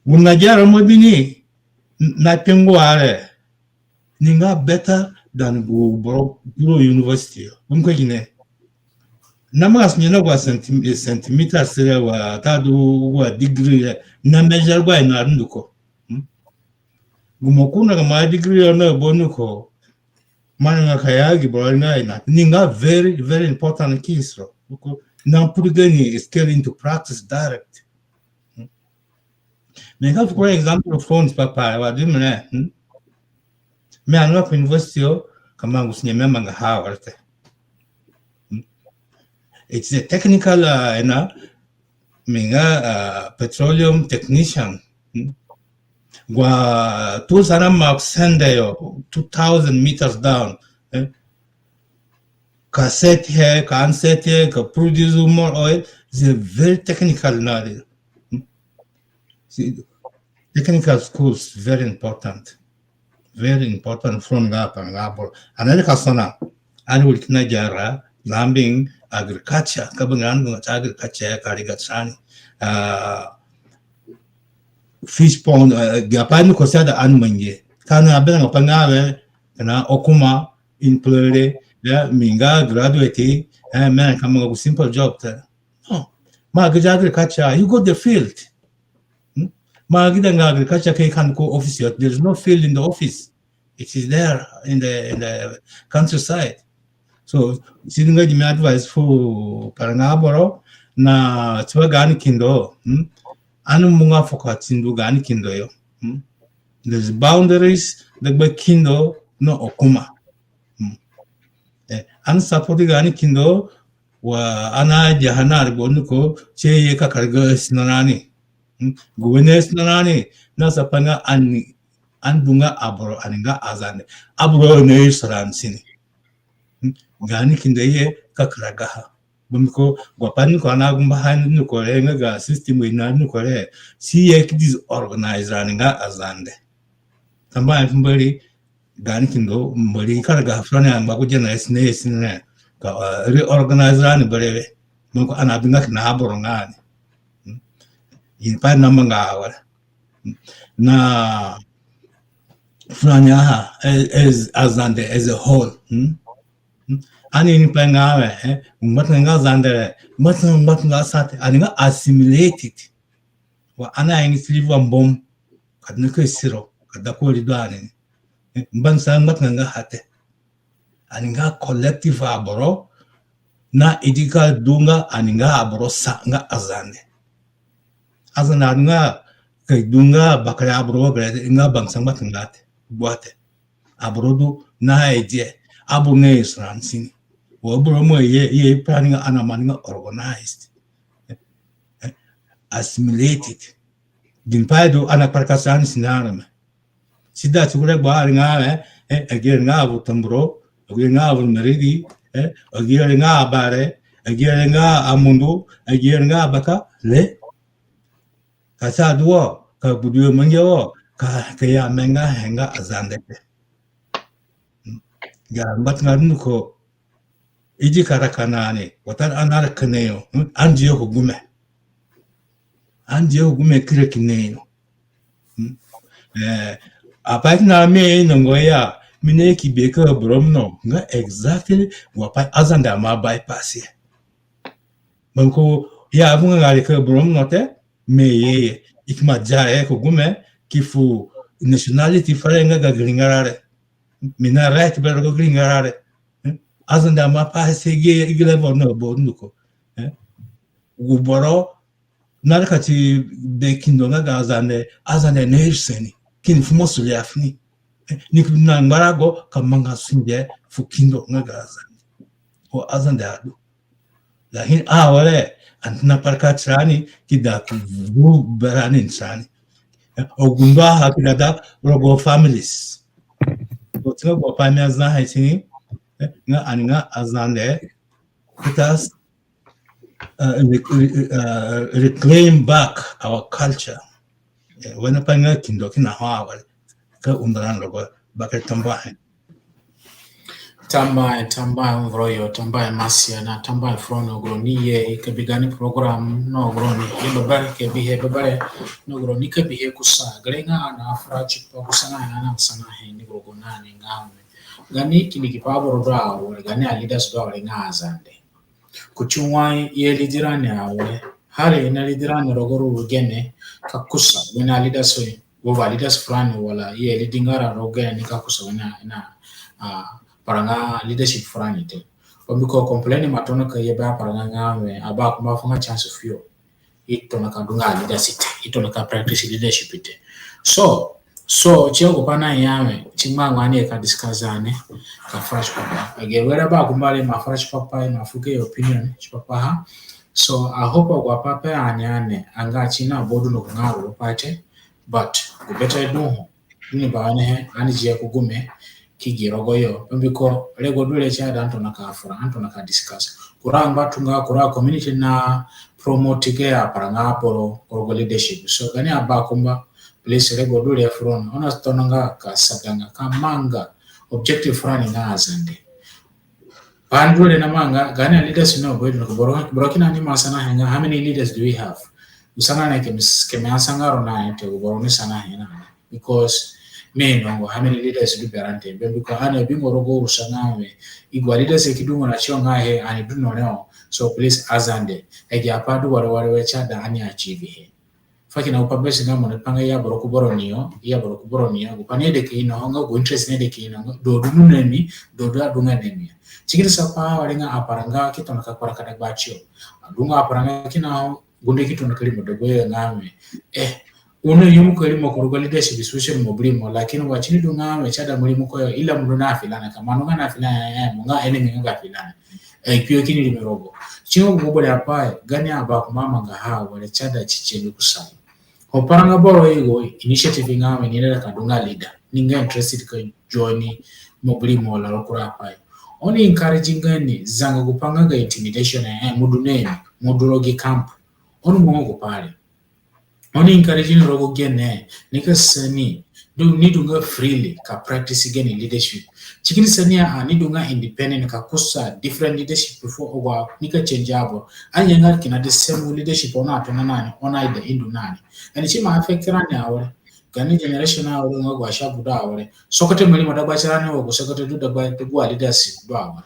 unajara mobini na pengware ninga better than go bro university umkwegine namas nyina kwa centimeter sere wa tadu wa degree na measure kwa ina nduko gumokuna kama degree na bonuko mananga kayagi bora ina ninga very very important kisro na purgani scale into practice direct me have for example of phones papa wa dimne me anwa ku university kama ngusinyeme manga hawarte it's a technical minga petroleum technician Gwa tuzana Azande yo 2,000 meters down. Cassette here, cassette here, produce more oil. It's a very technical knowledge. See, technical schools very important from Gapa and Gabor. Another kasana, and will Najara, lambing agriculture, Kabangan, agriculture, Karigatsani. Fish pond gapan ko sada anmanye kana abena pangawe kana okuma employee ya minga graduate man kama go simple job no ma agriculture you got the field ma agriculture kai kan ko office there's no field in the office it is there in the countryside so sidinga di advice for parangaboro na tswagani kindo anu munga foka tinduga ani kindo yo there's boundaries the kindo no okuma an supporting ani kindo wa ana jahana ribonuko che ye kakarga sinanani guwene sinanani na sapanga ani andunga abro aninga azande abro ne saransini gani kindo ye kakaraga Bumko Guapani Kona Gumbahan Nukorenga system with Nukore, see this organized running Azande. Somebody somebody Ganikindo, Mori Karaga, Frana and Bakujana Snace in there, reorganized running breve, Munko Anabinga Naborongan in Panamanga. Na Franya as Azande as a whole. Ani ni pengawe matanga zandere matanga sate aninga assimilated wa ana ini sliva mbom kadne ko siro kada ko ridane mban san matanga hate aninga collective aboro na idika dunga aninga abrosa nga azande. Azande nga kay dunga bakaya abro bere nga bangsang batengate buate. Abrodu na eje abu ne isransini. Wabro mo ye planning anamani organized. Assimilated. Ginpaido anaparkasan sinarame. Sida tsugure ba nga agir nga abu tambro, agir nga abu meridi, agir nga abare, agir nga amundu, agir nga baka le. Kasa duo ka budu mangyo ka kaya menga henga azande. Ya mbat ngarnu ko iji karakanane watan anar kaneyo anjiyo gume. Anjiyo gume kire kineyo. Apat na me nongoya mine ki beka bromno nga exactly wapai azanda ma bypass ye. Manko ya bunga ngari ka bromno te me ye ikma jae ko gume kifu nationality farenga ga gringarare. Mina right ber go gringarare. Azanda ma pass ye igile borno bornuko. Guboro narkati bekindo nga ga azande nerseni. Kin fumosu liafni ni kuna ngarago kamanga sunje fukindo ngazan o azande adu lakin wale antna parka trani kida ku berani trani o gumba hakida rogo families o tino go pamia za haitini nga aninga azande let reclaim back our culture. When a panga kindo kina hawa ka undaran logo bakal tambahe mvroyo tambaye masia na tambaye frono groniye ikabigani program no groni ibabare ke bihe babare no groni ke bihe kusa galenga na afrachi pa kusana na sana he ni grogonani ngamwe gani kini kipabo dawo gani leaders dawo nga Azande kuchunwai ye lidirani awe hali ina lidirani rogoro ugene kakusa wena leaders we leaders fulani wala ye lidingara rogene kakusa wena na paranga leadership fulani te obiko complain matono ka yeba paranga ngawe aba kuma funga chance of you ito nakadunga leadership ito naka practice leadership ite so chengo pana yawe chimanga ani ka discussane ka fresh papa agewera ba kumale ma fresh papa na fuke opinion papa ha so I hope kwa papa anyane anga china bodu no ngaro pate but kubeta no ni baane he ani je kugume kigirogoyo mbiko lego dule cha danto nakafura anto nakadiscuss kuramba tunga kura community na promote ke paranga poro orogo leadership so gani abakumba place lego dule front ona stonanga ka saganga kamanga objective frani nga Azande bandule na manga gani leaders no boy no borokina ni masana hanga how many leaders do we have usanga na kemeasanga rona ite boroni sana hina because no how many leaders do berante because ana bingorogo usangawe igwa leaders ekidungo na chonga he ani duno leo so please Azande eje apadu wale wechada ani achieve he fakina upabesi ngamo ne panga ya borokuboro niyo gupanede ke ino nga go interest ne de ke ino do dununi do adunga nemi chikiri sapa walenga aparanga kitona kakora kada bachio adunga aparanga kina gunde kitona kalimo dogo ngame uno yumu ko limo ko leadership social mobilimo lakini wachini dunga mechada mulimo ko ila muduna afilana kama nonga na afilana munga enemy nga afilana pio kini limerogo chingo gobo ya pae gani aba kumama nga hawa wale chada chicheni kusai oparanga boro ego initiative ngame nile kadunga leader ninga interested ko join mobilimo la lokura pae oni encouraging gani zanga kupanga ga intimidation muduneni mudurogi camp onu mongo pale oni encouraging rogo gene nika sani do nidunga freely ka practice again leadership chikini sania nidunga independent ka kusa different leadership before owa nika change abo anyanga kina the same leadership ona atona nani ona ida indu nani and chima affect rani awore gani generation awore ngwa shabuda awore sokote mwili madabachirani ogo sokote du dagwa tegwa leadership do awore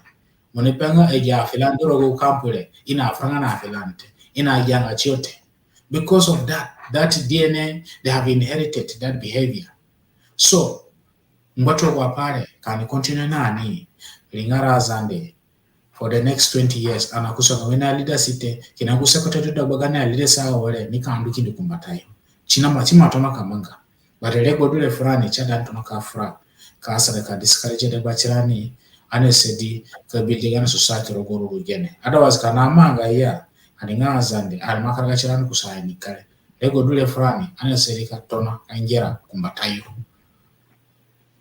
monepanga eja afilando rogo kampule ina afranga na afilante ina yanga chiote because of that DNA they have inherited that behavior so ngwato kwa pale can continue nani lingara Azande for the next 20 years anakusonga wena leader site kinagusa kototo bagana leader sawa wale nikandu kindi kumbatayo china machima tona kamanga barelego dule fulani chada tona ka fra ka sare ka discourage de bachirani anesedi ka building ana society rogoro rugene otherwise kana manga ya aninga Azande alimakara chirani kusayani kale lego dule fulani anesedi ka tona anjera kumbatayo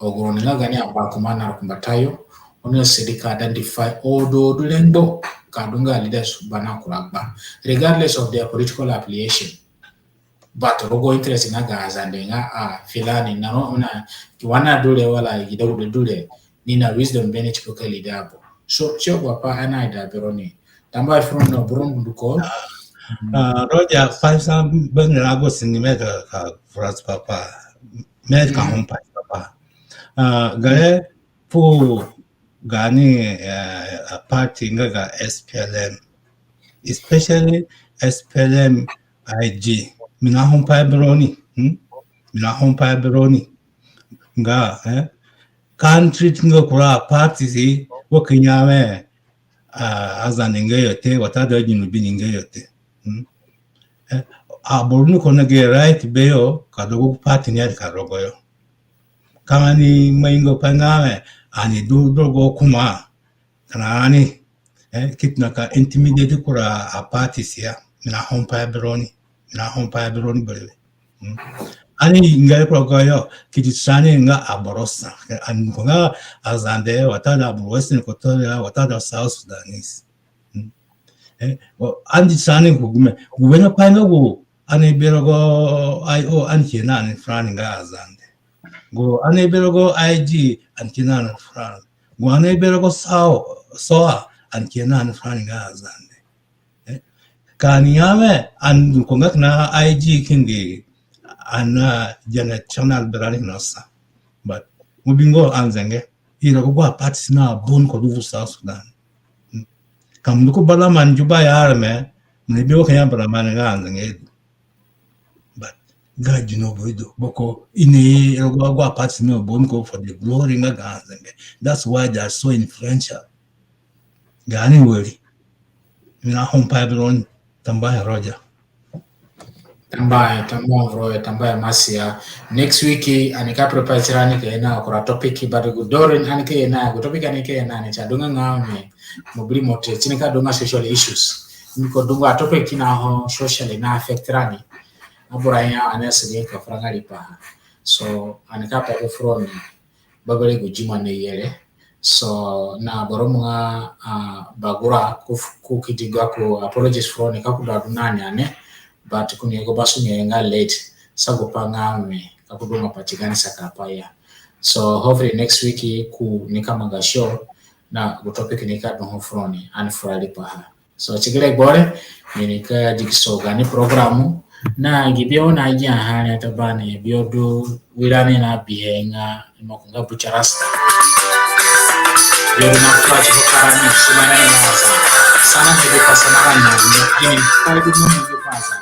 ogoroni lagani abakumana kumbatayo ono sedika identify odo dulengo kadunga leaders bana kuragba regardless of their political affiliation but rogo interest nga Azande nga filani na kiwana dule wala gidawu dule nina wisdom benefit ko leader so chogwa pa ana ida beroni tamba from no burum duko Roger faisa bengra go sinimeta ka fras papa med ka hon papa gare pu gani a party nga SPLM especially SPLM IG mina hon pa broni nga country nga kura party si wakinyame Azande nga yote watada jinubi nga yote aborunu kona ge right beyo kadogo party ni karogoyo kama ni maingo pangame ani dogo kuma kanani kitna ka intimidate kura a party sia mina hompa broni bole ani ngai progoyo kititsani nga aborosa ani konga Azande watada western kotoya watada south sudanese andi sani kugume gubena panga go ani berogo IO anchina ani frani nga Azande go ani berogo IG anchina ani frani go ani berogo soa anchina ani frani nga Azande kaniyame an konga na IG kindi ana jana channel berani nosa but mubingo anzenge ira go party na bon ko du South Sudan kam ko bala man juba yarme ne biyo kanya bala man nganzenge but God you know boydo boko ini go party no bon ko for the glory nganzenge that's why they are so influential gani wori na hon pabron tambaya Roger tambaya masia next week anika prepare tirani ke na kora topic bado gudorin anike na go topic anike na ni chadunga ngame mobili mote chinika dunga social issues niko dunga topic na ho social na affect rani abura ya anese ka franga lipa so anika pa from babale gujima ne yele so na boromunga bagura ku kitiga ko apologies for ne kakuda dunani ane but kuniego basu nga late sagopa ngame kakuduma patigani sakapaya so hopefully next week ku nikamanga show na topic nika no froni and friday pa so chigere bore nika jigso gani programu na gibio na ja hana tabane biodu wirane na bihenga mokunga bucharasta yo na prachi karani sumana na sana ndio pasana na ngini kaidu mungu pasa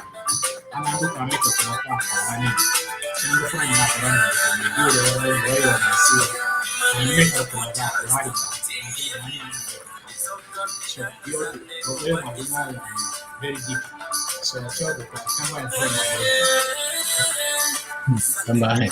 anandu kameko tunapa karani ndio fanya na karani ndio wewe unasikia nimeka kwa mahali so you're very deep so kama tambaya